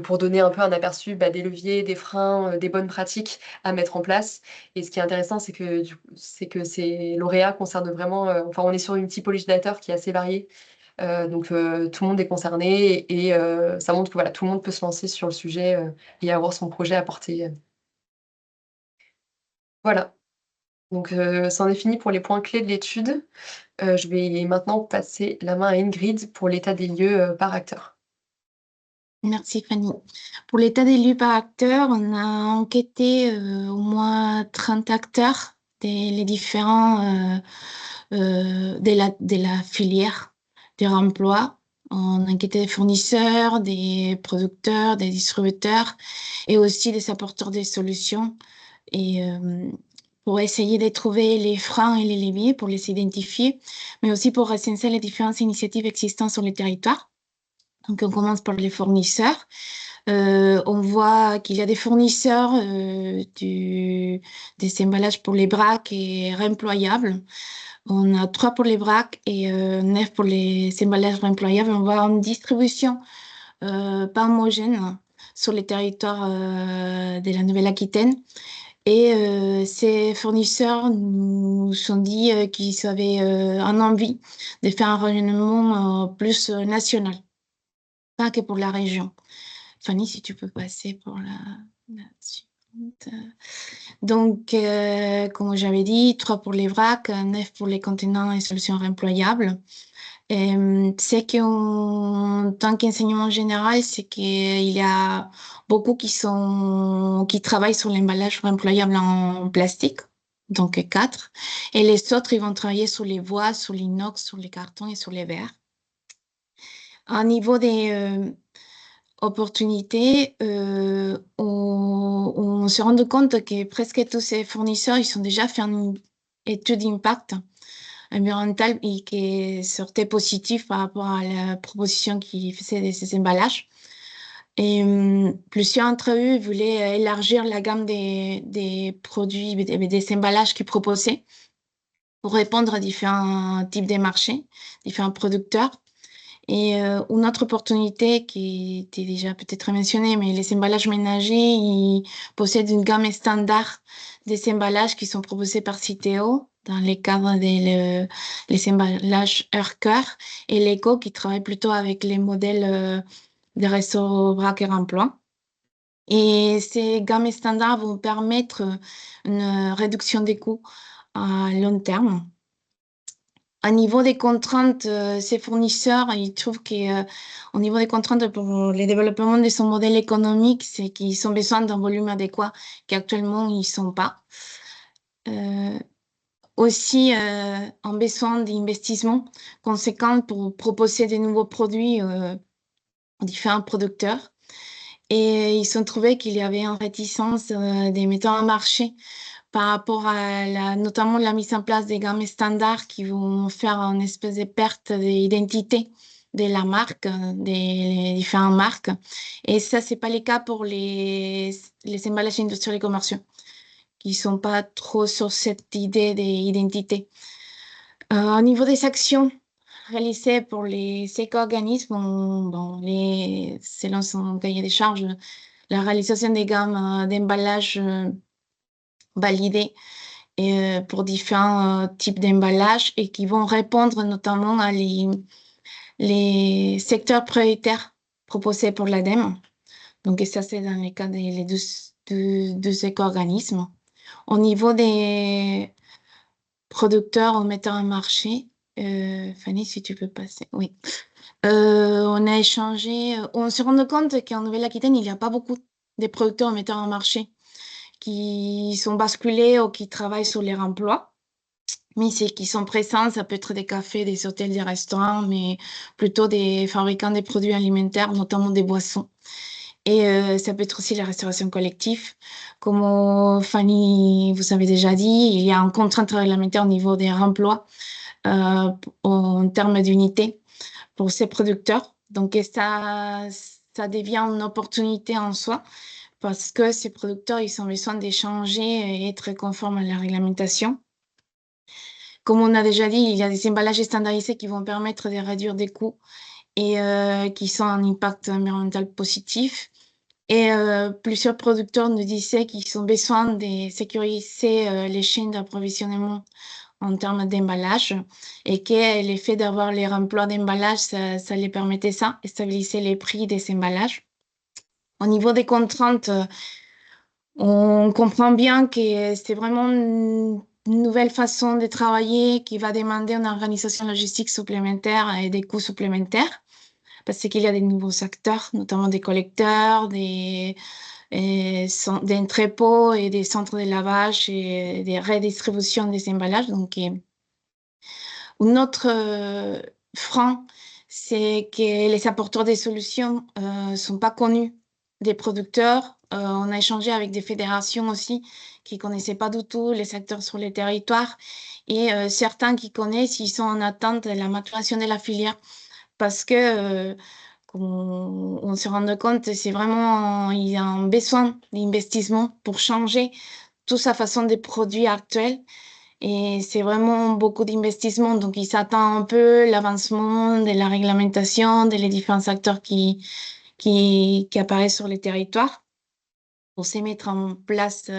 pour donner un peu un aperçu des leviers, des freins, des bonnes pratiques à mettre en place. Et ce qui est intéressant, c'est que ces lauréats concernent vraiment, on est sur une typologie d'acteurs qui est assez variée. Tout le monde est concerné et ça montre que voilà, tout le monde peut se lancer sur le sujet et avoir son projet à porter. Voilà. Donc, c'en est fini pour les points clés de l'étude. Je vais maintenant passer la main à Ingrid pour l'état des lieux par acteur. Merci Fanny. Pour l'état des lieux par acteur, on a enquêté au moins 30 acteurs les différents de la filière des emplois. On a enquêté des fournisseurs, des producteurs, des distributeurs et aussi des apporteurs des solutions. Et pour essayer de trouver les freins et les leviers, pour les identifier, mais aussi pour recenser les différentes initiatives existantes sur le territoire. Donc, on commence par les fournisseurs. On voit qu'il y a des fournisseurs des emballages pour les vracs et réemployables. On a 3 pour les vracs et 9 pour les emballages réemployables. On voit une distribution pas homogène sur les territoires de la Nouvelle-Aquitaine. Et ces fournisseurs nous ont dit qu'ils avaient un envie de faire un rayonnement plus national, pas que pour la région. Fanny, si tu peux passer pour la suivante. Donc, comme j'avais dit, 3 pour les vracs, 9 pour les contenants et solutions réemployables. C'est qu'en tant qu'enseignement général, c'est qu'il y a beaucoup qui travaillent sur l'emballage réemployable en plastique, donc 4. Et les autres, ils vont travailler sur les bois, sur l'inox, sur les cartons et sur les verres. Au niveau des opportunités, on se rend compte que presque tous ces fournisseurs, ils ont déjà fait une étude d'impact environnemental et qui sortait positif par rapport à la proposition qui faisait de ces emballages. Et plusieurs d'entre eux voulaient élargir la gamme des produits, des emballages qu'ils proposaient pour répondre à différents types de marchés, différents producteurs. Et une autre opportunité qui était déjà peut-être mentionnée, mais les emballages ménagers, ils possèdent une gamme standard des emballages qui sont proposés par Citeo dans le cadre des les emballages Heure-Cœur et l'ECO qui travaille plutôt avec les modèles des réseaux Braque et Remploi. Et ces gammes standards vont permettre une réduction des coûts à long terme. Au niveau des contraintes, ces fournisseurs, ils trouvent qu'au niveau des contraintes pour le développement de son modèle économique, c'est qu'ils ont besoin d'un volume adéquat qu'actuellement, ils ne sont pas. Aussi, un besoin d'investissement conséquent pour proposer de nouveaux produits aux différents producteurs. Et ils ont trouvé qu'il y avait une réticence des metteurs en marché par rapport à notamment la mise en place des gammes standards qui vont faire une espèce de perte d'identité de la marque, des différentes marques. Et ça, c'est pas le cas pour les emballages industriels et commerciaux, qui sont pas trop sur cette idée d'identité. Au niveau des actions réalisées pour les éco-organismes, selon son cahier des charges, la réalisation des gammes d'emballage validées pour différents types d'emballages et qui vont répondre notamment à les secteurs prioritaires proposés pour l'ADEME. Donc, ça, c'est dans le cas des deux éco-organismes. Au niveau des producteurs ou metteurs en marché, Fanny, si tu peux passer. Oui. On a échangé, on s'est rendu compte qu'en Nouvelle-Aquitaine, il n'y a pas beaucoup de producteurs ou metteurs en marché qui sont basculés ou qui travaillent sur les emplois. Mais c'est qui sont présents, ça peut être des cafés, des hôtels, des restaurants, mais plutôt des fabricants de produits alimentaires, notamment des boissons. Et ça peut être aussi la restauration collective. Comme Fanny vous avez déjà dit, il y a une contrainte réglementaire au niveau des emplois en termes d'unité pour ces producteurs. Donc, ça devient une opportunité en soi parce que ces producteurs, ils ont besoin d'échanger et être conformes à la réglementation. Comme on a déjà dit, il y a des emballages standardisés qui vont permettre de réduire des coûts et qui sont un impact environnemental positif. Et plusieurs producteurs nous disaient qu'ils ont besoin de sécuriser les chaînes d'approvisionnement en termes d'emballage et que l'effet d'avoir les emplois d'emballage, ça les permettait ça, et stabiliser les prix des emballages. Au niveau des contraintes, on comprend bien que c'est vraiment une nouvelle façon de travailler qui va demander une organisation logistique supplémentaire et des coûts supplémentaires parce qu'il y a des nouveaux acteurs, notamment des collecteurs, des entrepôts et des centres de lavage et des redistributions des emballages. Donc, un autre frein, c'est que les apporteurs des solutions ne sont pas connus des producteurs. On a échangé avec des fédérations aussi qui ne connaissaient pas du tout les acteurs sur les territoires et certains qui connaissent, ils sont en attente de la maturation de la filière parce que comme on se rend compte, c'est vraiment, il y a un besoin d'investissement pour changer toute sa façon de produire actuelle. Et c'est vraiment beaucoup d'investissement. Donc, il s'attend un peu l'avancement de la réglementation, des différents acteurs qui apparaissent sur les territoires pour mettre en place,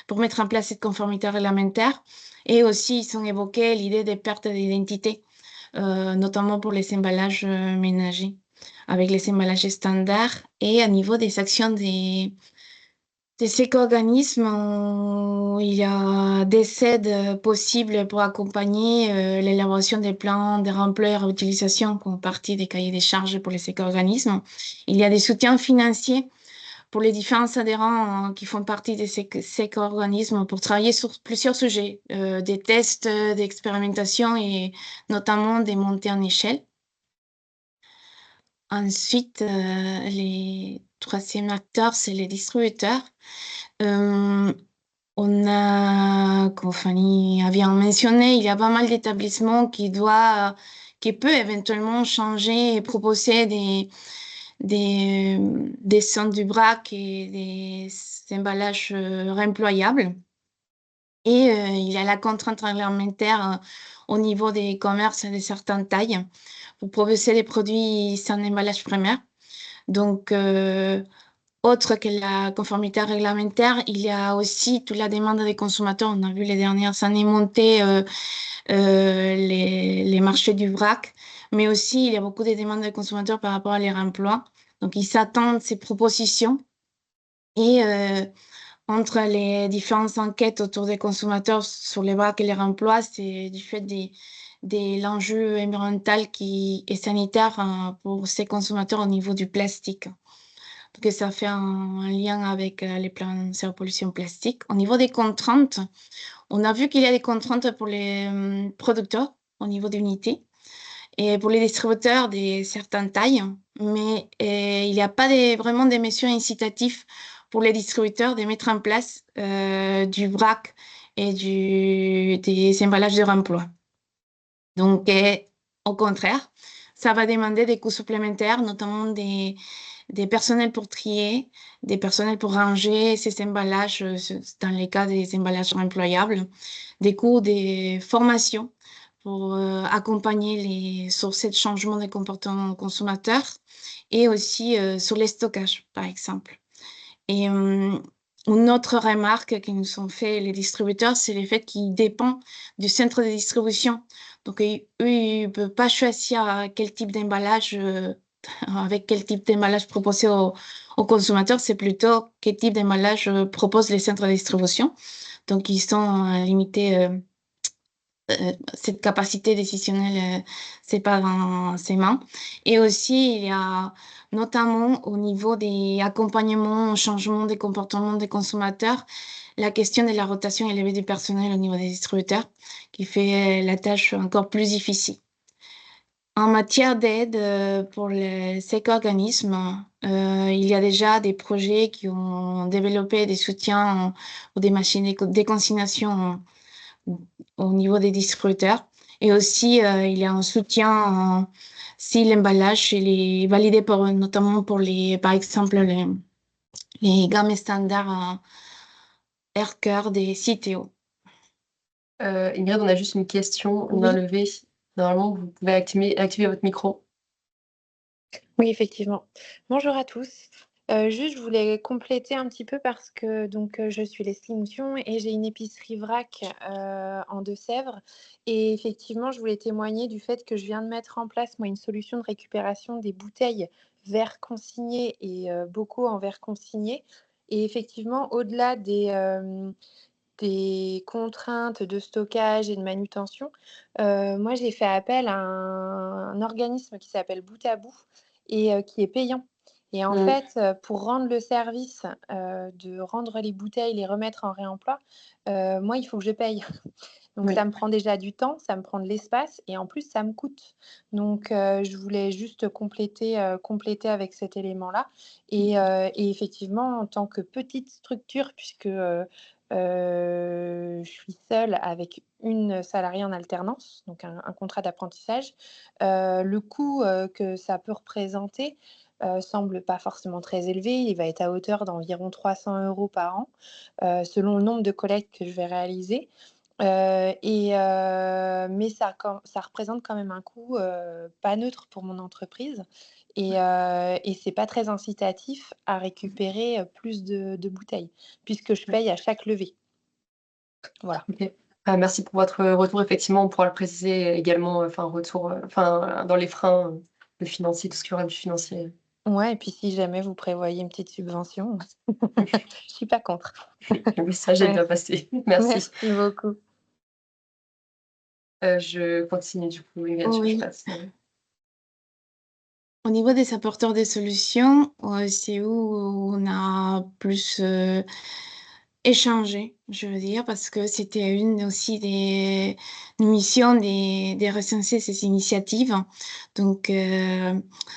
pour mettre en place cette conformité réglementaire. Et aussi, ils ont évoqué l'idée des pertes d'identité, notamment pour les emballages ménagers, avec les emballages standards et à niveau des actions des éco-organismes, il y a des aides possibles pour accompagner l'élaboration des plans de remploi et réutilisation comme partie des cahiers des charges pour les éco-organismes. Il y a des soutiens financiers pour les différents adhérents qui font partie de ces éco-organismes pour travailler sur plusieurs sujets, des tests, d'expérimentation et notamment des montées en échelle. Ensuite, les troisième acteurs, c'est les distributeurs. On a, comme Fanny a bien mentionné, il y a pas mal d'établissements qui peut éventuellement changer et proposer des centres du vrac et des emballages réemployables. Et il y a la contrainte réglementaire au niveau des commerces de certaines tailles pour proposer des produits sans emballage primaire. Donc, autre que la conformité réglementaire, il y a aussi toute la demande des consommateurs. On a vu les dernières années monter les marchés du vrac, mais aussi il y a beaucoup de demandes des consommateurs par rapport à leur emploi. Donc, ils s'attendent à ces propositions. Et entre les différentes enquêtes autour des consommateurs sur les vracs et leur emploi, c'est du fait de l'enjeu environnemental et sanitaire pour ces consommateurs au niveau du plastique. Donc, ça fait un lien avec les plans zéro pollution plastique. Au niveau des contraintes, on a vu qu'il y a des contraintes pour les producteurs au niveau d'unités et pour les distributeurs de certaines tailles, mais il n'y a pas vraiment des mesures incitatives pour les distributeurs de mettre en place du vrac et des emballages de remploi. Donc, au contraire, ça va demander des coûts supplémentaires, notamment des personnels pour trier, des personnels pour ranger ces emballages, dans les cas des emballages réemployables, des coûts de formation pour accompagner sur ce changement de comportement consommateur et aussi sur les stockages, par exemple. Et une autre remarque qui nous ont fait les distributeurs, c'est le fait qu'ils dépendent du centre de distribution. Donc, eux, ils ne peuvent pas choisir quel type d'emballage, avec quel type d'emballage proposer aux consommateurs. C'est plutôt quel type d'emballage proposent les centres de distribution. Donc, ils sont limités. Cette capacité décisionnelle, c'est pas dans ses mains. Et aussi, il y a notamment au niveau des accompagnements au changement des comportements des consommateurs, la question de la rotation élevée du personnel au niveau des distributeurs, qui fait la tâche encore plus difficile. En matière d'aide pour ces organismes, il y a déjà des projets qui ont développé des soutiens ou des machines de consignation au niveau des distributeurs. Et aussi, il y a un soutien si l'emballage est validé notamment pour par exemple, les gammes standards Air-Cœur des CTO. Ingrid, on a juste une question, une main Oui. levée. Normalement, vous pouvez activer votre micro. Oui, effectivement. Bonjour à tous. Juste, je voulais compléter un petit peu parce que je suis Leslie Moussion et j'ai une épicerie vrac en Deux-Sèvres. Et effectivement, je voulais témoigner du fait que je viens de mettre en place, moi, une solution de récupération des bouteilles verre consigné et bocaux en verre consigné. Et effectivement, au-delà des contraintes de stockage et de manutention, moi, j'ai fait appel à un organisme qui s'appelle Bout à Bout et qui est payant. Et en fait, pour rendre le service, de rendre les bouteilles, les remettre en réemploi, moi, il faut que je paye. Donc Oui. ça me prend déjà du temps, ça me prend de l'espace et en plus, ça me coûte. Donc je voulais juste compléter avec cet élément-là et effectivement, en tant que petite structure puisque, je suis seule avec une salariée en alternance, donc un contrat d'apprentissage, le coût, que ça peut représenter, semble pas forcément très élevé. Il va être à hauteur d'environ 300 € par an, selon le nombre de collectes que je vais réaliser. Mais ça représente quand même un coût, pas neutre pour mon entreprise et c'est pas très incitatif à récupérer, plus de bouteilles puisque je paye à chaque levée. Voilà. Ok. Merci pour votre retour. Effectivement, on pourra le préciser également, retour, dans les freins, le financier, tout ce qui aura du financier. Ouais et puis si jamais vous prévoyez une petite subvention, je suis pas contre. Le message est bien passé. Merci. Merci beaucoup. Je continue du coup, Ingrid, je Oui. passe. Au niveau des apporteurs de solutions, c'est où on a plus échangé, je veux dire, parce que c'était une aussi des missions des recenser ces initiatives. Donc,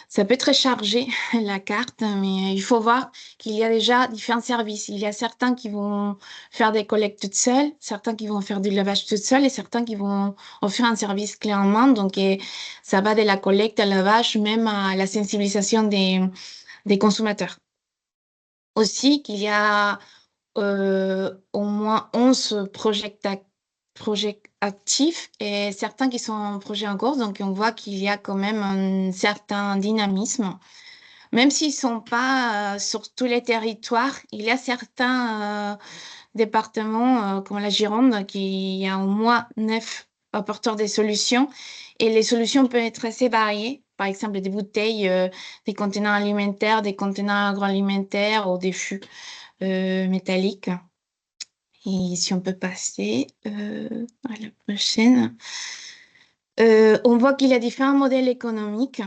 ça peut être très chargé, la carte, mais il faut voir qu'il y a déjà différents services. Il y a certains qui vont faire des collectes toutes seules, certains qui vont faire du lavage toutes seules et certains qui vont offrir un service clé en main. Donc, ça va de la collecte à lavage, même à la sensibilisation des consommateurs. Aussi, qu'il y a au moins 11 projets actifs et certains qui sont en projet en cours. Donc, on voit qu'il y a quand même un certain dynamisme. même s'ils ne sont pas sur tous les territoires, il y a certains départements comme la Gironde qui a au moins 9 apporteurs des solutions et les solutions peuvent être assez variées. Par exemple, des bouteilles, des contenants alimentaires, des contenants agroalimentaires ou des fûts métalliques. Et si on peut passer à la prochaine. On voit qu'il y a différents modèles économiques.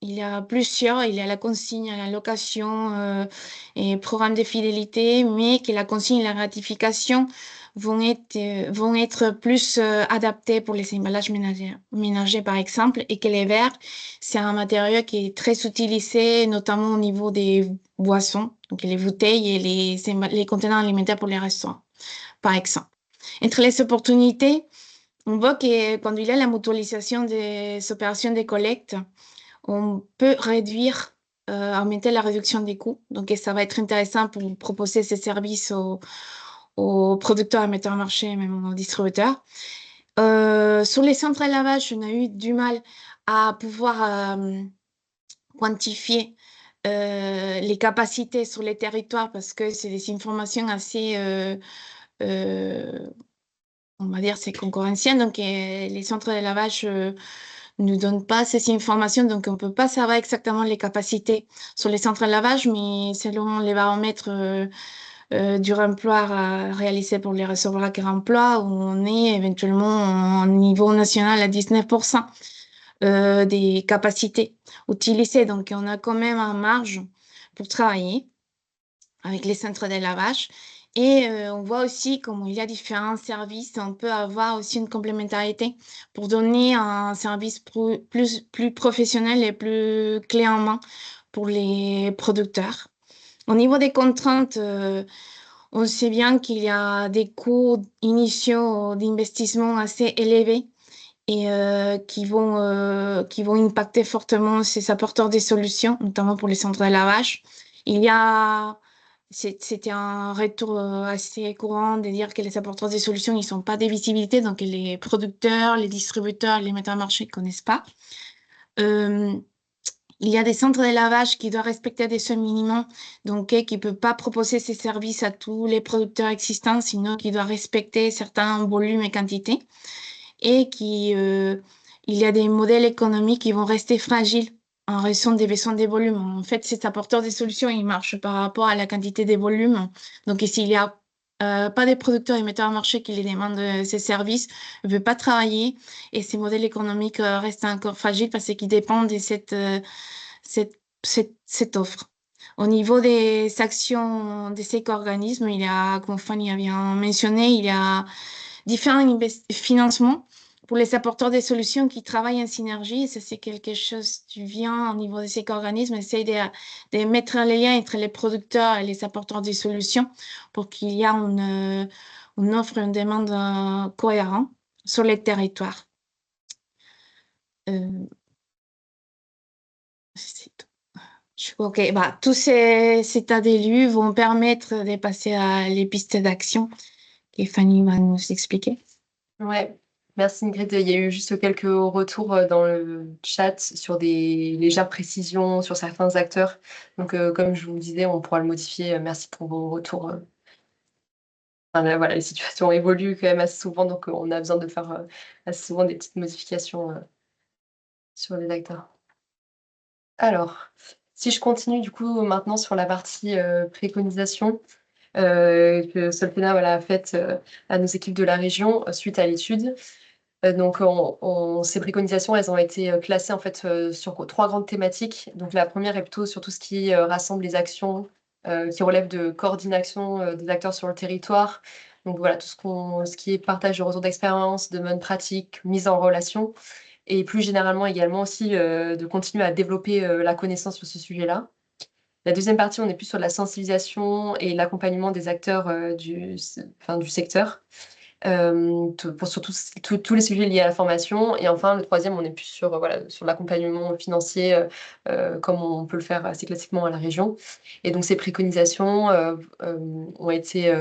Il y a plusieurs, il y a la consigne, la location et programme de fidélité, mais que la consigne et la ratification vont être plus adaptés pour les emballages ménagers, par exemple, et que les verres, c'est un matériau qui est très utilisé, notamment au niveau des boissons, donc les bouteilles et les contenants alimentaires pour les restaurants, par exemple. Entre les opportunités, on voit que quand il y a la mutualisation des opérations de collecte, on peut réduire, augmenter la réduction des coûts. Donc, ça va être intéressant pour proposer ces services aux producteurs, à metteurs en marché et même aux distributeurs. Sur les centres de lavage, on a eu du mal à pouvoir quantifier les capacités sur les territoires parce que c'est des informations assez, on va dire, c'est concurrentiel. Donc, les centres de lavage ne donnent pas ces informations, donc on ne peut pas savoir exactement les capacités sur les centres de lavage, mais selon les baromètres du remploi réalisés pour les réservoirs qui remploi, on est éventuellement au niveau national à 19% des capacités utilisées. Donc, on a quand même un marge pour travailler avec les centres de lavage. Et on voit aussi comment il y a différents services, on peut avoir aussi une complémentarité pour donner un service plus professionnel et plus clé en main pour les producteurs. Au niveau des contraintes, on sait bien qu'il y a des coûts initiaux d'investissement assez élevés et qui vont impacter fortement ces apporteurs des solutions, notamment pour les centres de lavage. C'était un retour assez courant de dire que les apporteurs des solutions, ils sont pas des visibilités, donc les producteurs, les distributeurs, les metteurs en marché ne connaissent pas. Il y a des centres de lavage qui doivent respecter des seuils minimums, donc qui ne peuvent pas proposer ces services à tous les producteurs existants, sinon qui doivent respecter certains volumes et quantités. Et il y a des modèles économiques qui vont rester fragiles en raison des besoins des volumes. En fait, cet apporteur des solutions, il marche par rapport à la quantité des volumes. Donc, s'il n'y a pas des producteurs et metteurs en marché qui les demandent ces services, ne veut pas travailler et ces modèles économiques restent encore fragiles parce qu'ils dépendent de cette offre. Au niveau des actions des éco-organismes, comme Fanny a bien mentionné, il y a différents financements pour les apporteurs des solutions qui travaillent en synergie. Ça, c'est quelque chose qui vient au niveau de ces organismes, essayer de mettre les liens entre les producteurs et les apporteurs des solutions pour qu'il y ait une offre et une demande cohérente sur les territoires. C'est tout. OK, tous ces états des lieux vont permettre de passer à les pistes d'action que Fanny va nous expliquer. Ouais, merci Ingrid. Il y a eu juste quelques retours dans le chat sur des légères précisions sur certains acteurs. Donc, comme je vous le disais, on pourra le modifier. Merci pour vos retours. Enfin, voilà, les situations évoluent quand même assez souvent, donc on a besoin de faire assez souvent des petites modifications sur les acteurs. Alors, si je continue du coup maintenant sur la partie préconisation que Solfena a faite à nos équipes de la région suite à l'étude. Donc, ces préconisations, elles ont été classées en fait sur 3 grandes thématiques. Donc, la première est plutôt sur tout ce qui rassemble les actions qui relèvent de coordination des acteurs sur le territoire. Donc, voilà, tout ce qui est partage de retours d'expérience, de bonnes pratiques, mise en relation. Et plus généralement également aussi de continuer à développer la connaissance sur ce sujet-là. La deuxième partie, on est plus sur la sensibilisation et l'accompagnement des acteurs du secteur. Pour surtout tous les sujets liés à la formation. Et enfin, le troisième, on est plus sur l'accompagnement financier, comme on peut le faire assez classiquement à la région. Et donc, ces préconisations ont été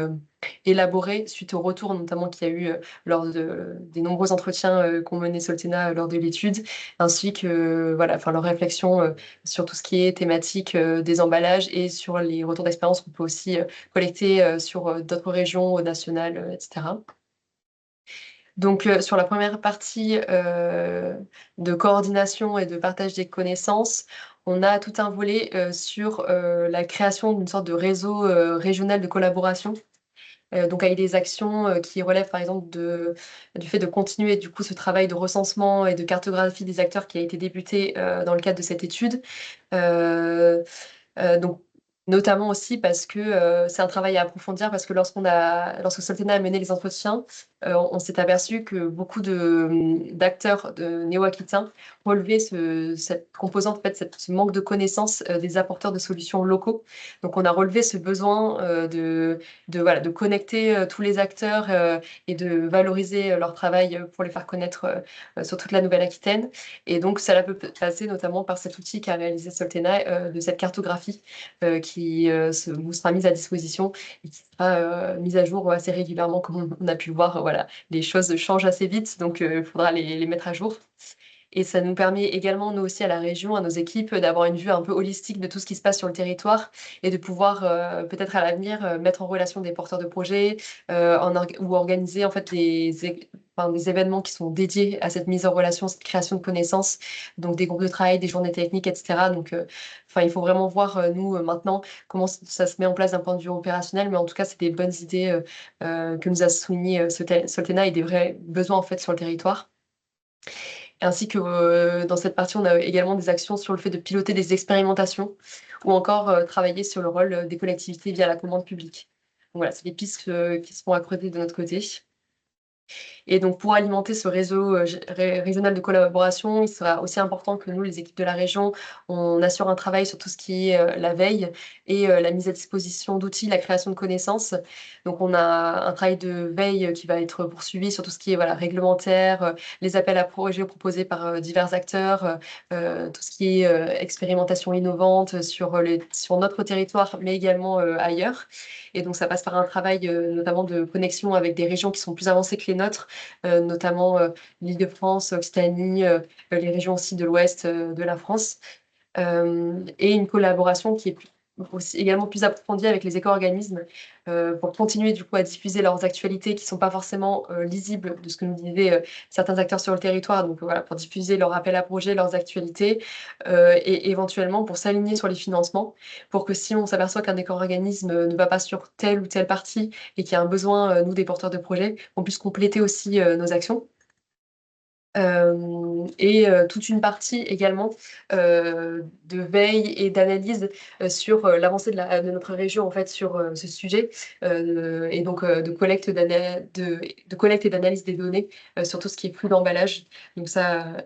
élaboré suite au retour notamment qu'il y a eu lors des nombreux entretiens qu'ont mené Soltena lors de l'étude, ainsi que voilà, enfin, leur réflexion sur tout ce qui est thématique des emballages et sur les retours d'expérience qu'on peut aussi collecter sur d'autres régions nationales, etc. Donc, sur la première partie de coordination et de partage des connaissances, on a tout un volet sur la création d'une sorte de réseau régional de collaboration. Donc avec des actions qui relèvent par exemple du fait de continuer du coup ce travail de recensement et de cartographie des acteurs qui a été débuté dans le cadre de cette étude. Donc notamment aussi parce que c'est un travail à approfondir parce que lorsque Soltena a mené les entretiens, on s'est aperçu que beaucoup d'acteurs de néo-aquitains relevaient cette composante, en fait, ce manque de connaissance des apporteurs de solutions locaux. Donc on a relevé ce besoin voilà, de connecter tous les acteurs et de valoriser leur travail pour les faire connaître sur toute la Nouvelle-Aquitaine. Et donc cela peut passer notamment par cet outil qu'a réalisé Soltena de cette cartographie qui vous sera mise à disposition et qui sera mise à jour assez régulièrement, comme on a pu le voir. Voilà, les choses changent assez vite, donc il faudra les mettre à jour. Et ça nous permet également, nous aussi, à la région, à nos équipes, d'avoir une vue un peu holistique de tout ce qui se passe sur le territoire et de pouvoir peut-être à l'avenir mettre en relation des porteurs de projets ou organiser en fait des événements qui sont dédiés à cette mise en relation, cette création de connaissances, donc des groupes de travail, des journées techniques, etc. Donc, il faut vraiment voir, nous, maintenant, comment ça se met en place d'un point de vue opérationnel, mais en tout cas, c'est des bonnes idées que nous a soulignées Soltena et des vrais besoins en fait sur le territoire. Ainsi que dans cette partie, on a également des actions sur le fait de piloter des expérimentations ou encore travailler sur le rôle des collectivités via la commande publique. Donc voilà, c'est des pistes qui seront à creuser de notre côté. Et donc, pour alimenter ce réseau régional de collaboration, il sera aussi important que nous, les équipes de la région, on assure un travail sur tout ce qui est la veille et la mise à disposition d'outils, la création de connaissances. Donc, on a un travail de veille qui va être poursuivi sur tout ce qui est voilà, réglementaire, les appels à projets proposés par divers acteurs, tout ce qui est expérimentation innovante sur notre territoire, mais également ailleurs. Et donc, ça passe par un travail notamment de connexion avec des régions qui sont plus avancées que les nôtres, notamment l'Île-de-France, Occitanie, les régions aussi de l'ouest de la France, et une collaboration qui est aussi également plus approfondie avec les éco-organismes pour continuer du coup à diffuser leurs actualités qui ne sont pas forcément lisibles de ce que nous disaient certains acteurs sur le territoire. Donc voilà, pour diffuser leurs appels à projets, leurs actualités et éventuellement pour s'aligner sur les financements pour que si on s'aperçoit qu'un éco-organisme ne va pas sur telle ou telle partie et qu'il y a un besoin, nous des porteurs de projets, on puisse compléter aussi nos actions. Et toute une partie également de veille et d'analyse sur l'avancée de notre région en fait sur ce sujet et donc de collecte et d'analyse des données sur tout ce qui est flux d'emballage. Donc ça,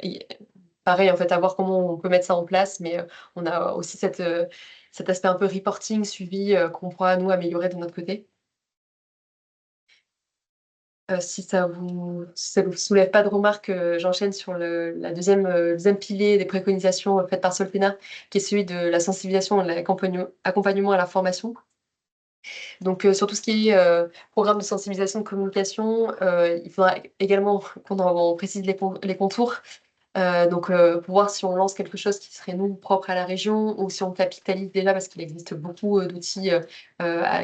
pareil en fait, à voir comment on peut mettre ça en place, mais on a aussi cet aspect un peu reporting, suivi qu'on pourra nous améliorer de notre côté. Si ça vous soulève pas de remarques, j'enchaîne sur le deuxième pilier des préconisations faites par Soltena, qui est celui de la sensibilisation et de accompagnement à la formation. Donc, sur tout ce qui est programme de sensibilisation de communication, il faudra également qu'on en précise les contours. Donc, pour voir si on lance quelque chose qui serait nous propre à la région ou si on capitalise déjà parce qu'il existe beaucoup d'outils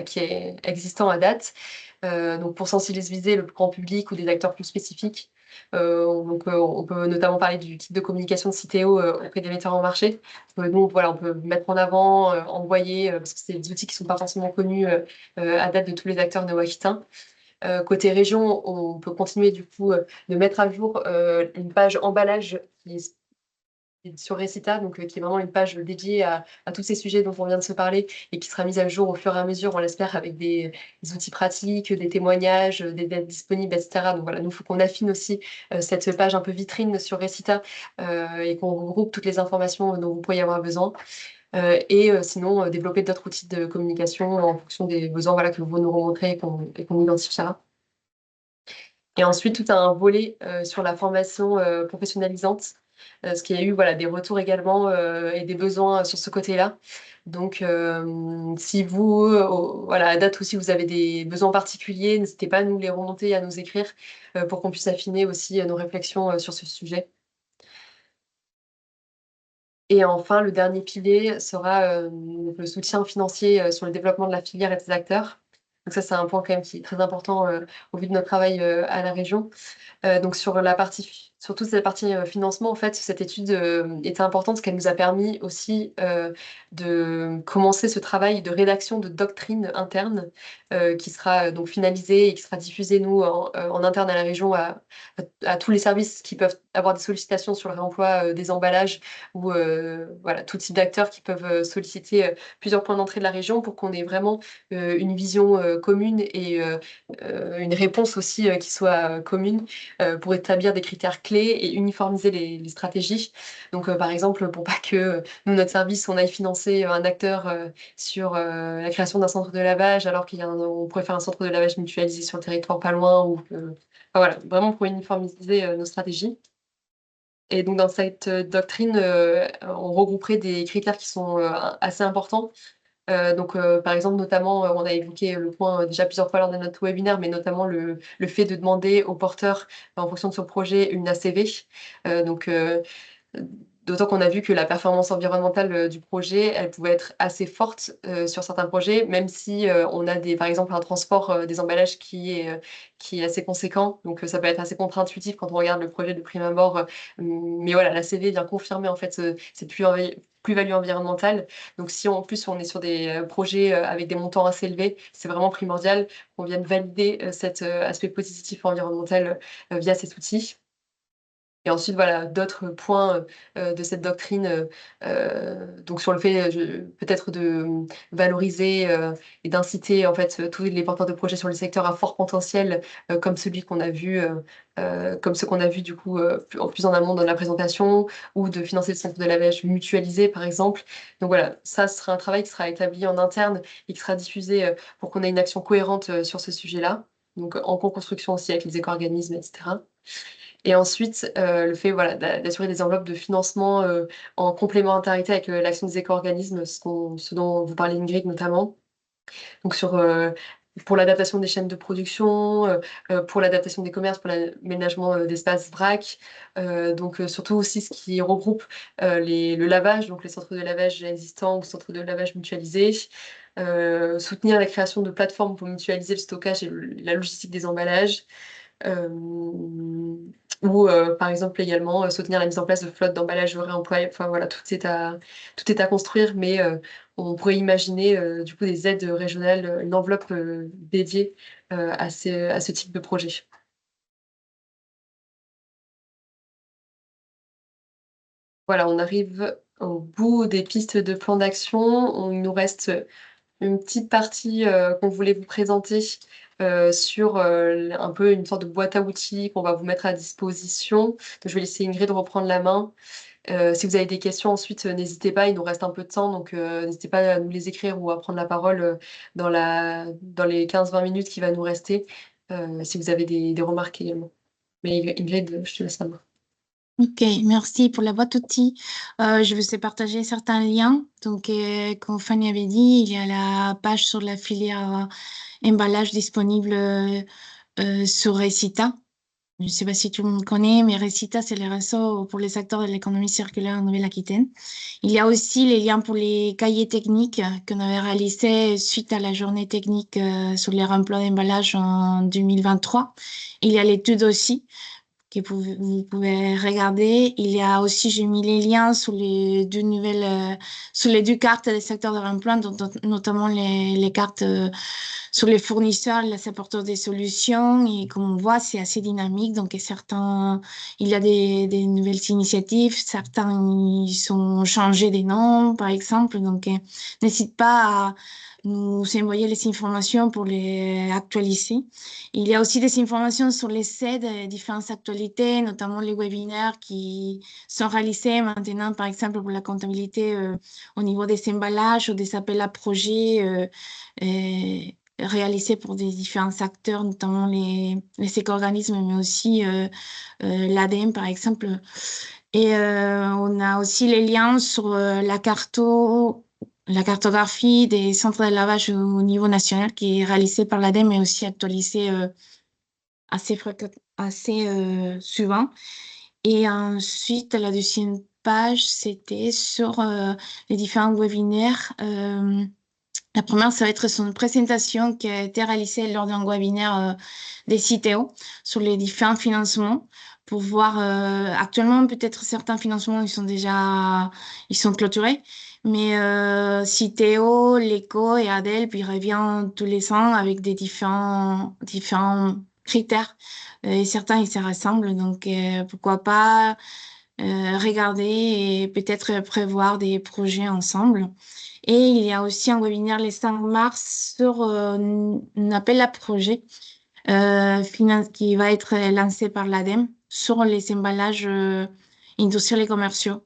qui est existants à date. Donc pour sensibiliser le grand public ou des acteurs plus spécifiques. On peut notamment parler du kit de communication de Citeo auprès des metteurs en marché. Nous, voilà, on peut mettre en avant, envoyer, parce que c'est des outils qui ne sont pas forcément connus à date de tous les acteurs néo-aquitains. Côté région, on peut continuer du coup de mettre à jour une page emballage qui est sur Recita, donc qui est vraiment une page dédiée à tous ces sujets dont on vient de se parler et qui sera mise à jour au fur et à mesure, on l'espère, avec des outils pratiques, des témoignages, des dates disponibles, etc. Donc voilà, nous, il faut qu'on affine aussi cette page un peu vitrine sur Recita et qu'on regroupe toutes les informations dont vous pourriez avoir besoin. Sinon, développer d'autres outils de communication en fonction des besoins voilà, que vous nous remontrez et qu'on identifiera. Et ensuite, tout un volet sur la formation professionnalisante, parce qu'il y a eu voilà, des retours également et des besoins sur ce côté-là. Donc, si vous, voilà, à date aussi, vous avez des besoins particuliers, n'hésitez pas à nous les remonter, à nous écrire pour qu'on puisse affiner aussi nos réflexions sur ce sujet. Et enfin, le dernier pilier sera le soutien financier sur le développement de la filière et des acteurs. Donc ça, c'est un point quand même qui est très important au vu de notre travail à la région. Donc sur toute cette partie financement, en fait, cette étude était importante parce qu'elle nous a permis aussi de commencer ce travail de rédaction de doctrine interne qui sera donc finalisée et qui sera diffusée, nous, en interne à la région, à tous les services qui peuvent avoir des sollicitations sur le réemploi des emballages ou voilà, tout type d'acteurs qui peuvent solliciter plusieurs points d'entrée de la région pour qu'on ait vraiment une vision commune et une réponse aussi qui soit commune pour établir des critères clés et uniformiser les stratégies. Donc, par exemple, pour pas que nous, notre service, on aille financer un acteur sur la création d'un centre de lavage, alors on pourrait faire un centre de lavage mutualisé sur le territoire pas loin, ou enfin, voilà, vraiment pour uniformiser nos stratégies. Et donc, dans cette doctrine, on regrouperait des critères qui sont assez importants. Donc, par exemple, notamment, on a évoqué le point déjà plusieurs fois lors de notre webinaire, mais notamment le fait de demander au porteur, en fonction de son projet, une ACV. Donc, d'autant qu'on a vu que la performance environnementale du projet, elle pouvait être assez forte sur certains projets, même si on a par exemple un transport des emballages qui est assez conséquent. Donc, ça peut être assez contre-intuitif quand on regarde le projet de prime abord. Mais voilà, la CV vient confirmer en fait cette plus-value environnementale. Donc, si en plus on est sur des projets avec des montants assez élevés, c'est vraiment primordial qu'on vienne valider cet aspect positif environnemental via cet outil. Et ensuite, voilà, d'autres points de cette doctrine, donc sur le fait peut-être de valoriser et d'inciter en fait tous les porteurs de projets sur le secteur à fort potentiel, comme celui qu'on a vu, comme ceux qu'on a vu du coup plus en amont dans la présentation, ou de financer le centre de lavage mutualisé par exemple. Donc voilà, ça sera un travail qui sera établi en interne et qui sera diffusé pour qu'on ait une action cohérente sur ce sujet-là. Donc en co-construction aussi avec les éco-organismes, etc. Et ensuite, le fait voilà, d'assurer des enveloppes de financement en complémentarité avec l'action des éco-organismes, ce dont vous parlez Ingrid notamment. Donc pour l'adaptation des chaînes de production, pour l'adaptation des commerces, pour l'aménagement d'espaces vrac. Donc surtout aussi ce qui regroupe le lavage, donc les centres de lavage existants ou centres de lavage mutualisés. Soutenir la création de plateformes pour mutualiser le stockage et la logistique des emballages. Ou par exemple également soutenir la mise en place de flottes d'emballage réemploi. Enfin voilà, tout est à construire, mais on pourrait imaginer du coup des aides régionales, une enveloppe dédiée à ce type de projet. Voilà, on arrive au bout des pistes de plan d'action. Il nous reste une petite partie qu'on voulait vous présenter sur un peu une sorte de boîte à outils qu'on va vous mettre à disposition. Donc, je vais laisser Ingrid reprendre la main. Si vous avez des questions ensuite, n'hésitez pas, il nous reste un peu de temps, donc n'hésitez pas à nous les écrire ou à prendre la parole dans les 15-20 minutes qui va nous rester, si vous avez des remarques également. Mais Ingrid, je te laisse la main. Ok, merci pour la boîte outils. Je vais vous partager certains liens. Donc, comme Fanny avait dit, il y a la page sur la filière emballage disponible sur Recita. Je ne sais pas si tout le monde connaît, mais Recita, c'est le réseau pour les acteurs de l'économie circulaire en Nouvelle-Aquitaine. Il y a aussi les liens pour les cahiers techniques qu'on avait réalisés suite à la journée technique sur les réemplois d'emballage en 2023. Il y a l'étude aussi que vous pouvez regarder. Il y a aussi, j'ai mis les liens sur les deux cartes des secteurs de réemploi, notamment les cartes sur les fournisseurs, les apporteurs des solutions. Et comme on voit, c'est assez dynamique. Donc, il y a des nouvelles initiatives. Certains, ils sont changés des noms, par exemple. Donc, n'hésite pas à nous envoyer les informations pour les actualiser. Il y a aussi des informations sur les aides, différentes actualités, notamment les webinaires qui sont réalisés maintenant, par exemple, pour la comptabilité au niveau des emballages ou des appels à projets réalisés pour des différents acteurs, notamment les éco-organismes, mais aussi l'ADEME, par exemple. Et on a aussi les liens sur la carto la cartographie des centres de lavage au niveau national qui est réalisée par l'ADEME et aussi actualisée assez souvent. Et ensuite, la deuxième page, c'était sur les différents webinaires. La première, ça va être son présentation qui a été réalisée lors d'un webinaire des CITEO sur les différents financements pour voir actuellement peut-être certains financements ils sont clôturés, mais CITEO, l'ECO et ADELP ils reviennent tous les ans avec des différents critères et certains ils se rassemblent donc pourquoi pas regarder et peut-être prévoir des projets ensemble. Et il y a aussi un webinaire le 5 mars sur un appel à projet qui va être lancé par l'ADEME sur les emballages industriels et commerciaux.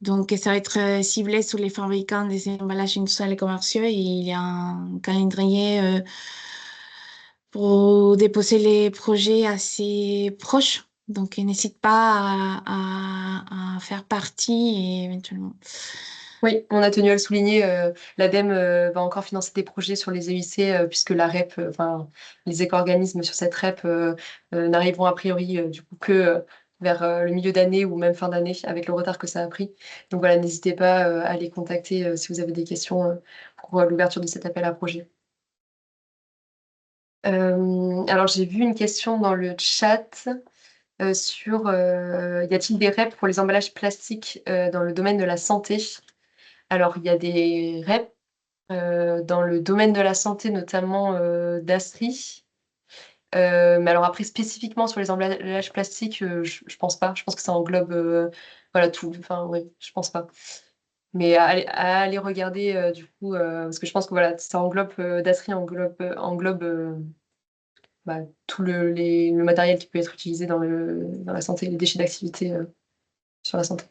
Donc, ça va être ciblé sur les fabricants des emballages industriels et commerciaux. Et il y a un calendrier pour déposer les projets assez proches. Donc, n'hésite pas à faire partie et éventuellement. Oui, on a tenu à le souligner. L'ADEME va encore financer des projets sur les EIC puisque la REP, enfin les éco-organismes sur cette REP n'arriveront a priori du coup que vers le milieu d'année ou même fin d'année avec le retard que ça a pris. Donc voilà, n'hésitez pas à les contacter si vous avez des questions pour l'ouverture de cet appel à projet. Alors j'ai vu une question dans le chat sur y a-t-il des REP pour les emballages plastiques dans le domaine de la santé? Alors, il y a des REP dans le domaine de la santé, notamment d'Astri. Mais alors après, spécifiquement sur les emballages plastiques, je pense pas. Je pense que ça englobe voilà, tout. Enfin, oui, je pense pas. Mais à aller regarder, du coup, parce que je pense que voilà, ça englobe, d'Astri englobe bah, tout le matériel qui peut être utilisé dans la santé, les déchets d'activité sur la santé.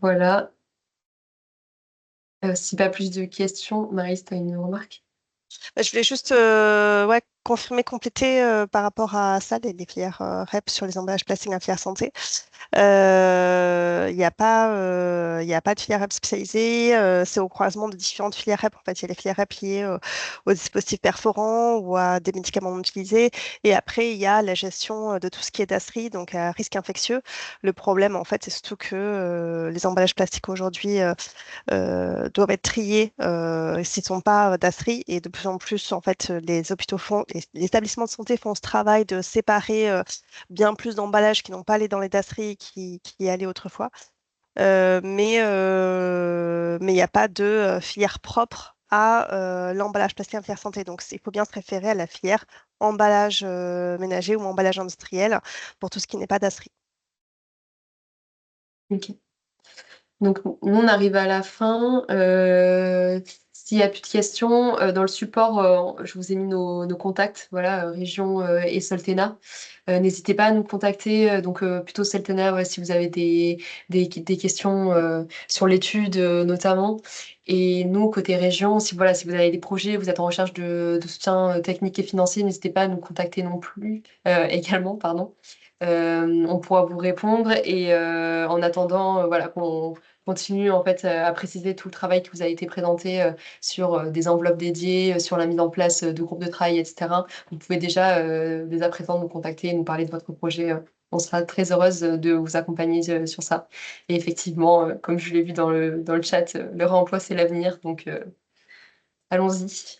Voilà. Si pas plus de questions, Marie, tu as une remarque? Je voulais juste ouais, confirmer, compléter par rapport à ça, les filières REP sur les emballages plastiques dans la filière santé. Il n'y a pas de filière REP spécialisée. C'est au croisement de différentes filières REP. En fait, il y a les filières REP liées aux dispositifs perforants ou à des médicaments non utilisés. Et après, il y a la gestion de tout ce qui est DASRI, donc à risque infectieux. Le problème, en fait, c'est surtout que les emballages plastiques aujourd'hui doivent être triés s'ils ne sont pas DASRI. Et de plus en plus, en fait, les hôpitaux les établissements de santé font ce travail de séparer bien plus d'emballages qui n'ont pas allé dans les DASRI qui y allaient autrefois. Mais il n'y a pas de filière propre à l'emballage plastique en filière santé. Donc, il faut bien se référer à la filière emballage ménager ou emballage industriel pour tout ce qui n'est pas DASRI. Ok. Donc, nous, on arrive à la fin. S'il n'y a plus de questions, dans le support, je vous ai mis nos contacts, voilà, Région et Soltena. N'hésitez pas à nous contacter, donc plutôt Soltena ouais, si vous avez des questions sur l'étude notamment. Et nous, côté région, si vous avez des projets, vous êtes en recherche de soutien technique et financier, n'hésitez pas à nous contacter non plus, également, pardon. On pourra vous répondre et en attendant, voilà, qu'on continue en fait à préciser tout le travail qui vous a été présenté sur des enveloppes dédiées, sur la mise en place de groupes de travail, etc. Vous pouvez déjà dès à présent nous contacter et nous parler de votre projet. On sera très heureuse de vous accompagner sur ça. Et effectivement, comme je l'ai vu dans le chat, le réemploi c'est l'avenir, donc allons-y.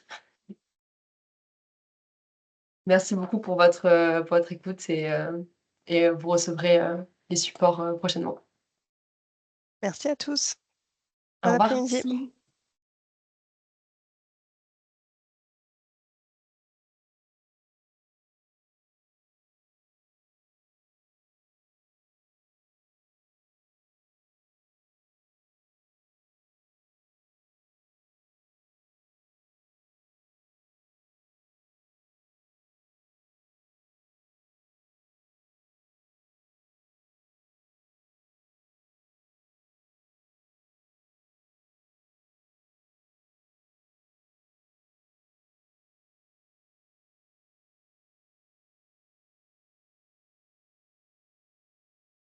Merci beaucoup pour votre écoute et vous recevrez les supports prochainement. Merci à tous. Au Bon revoir. après-midi.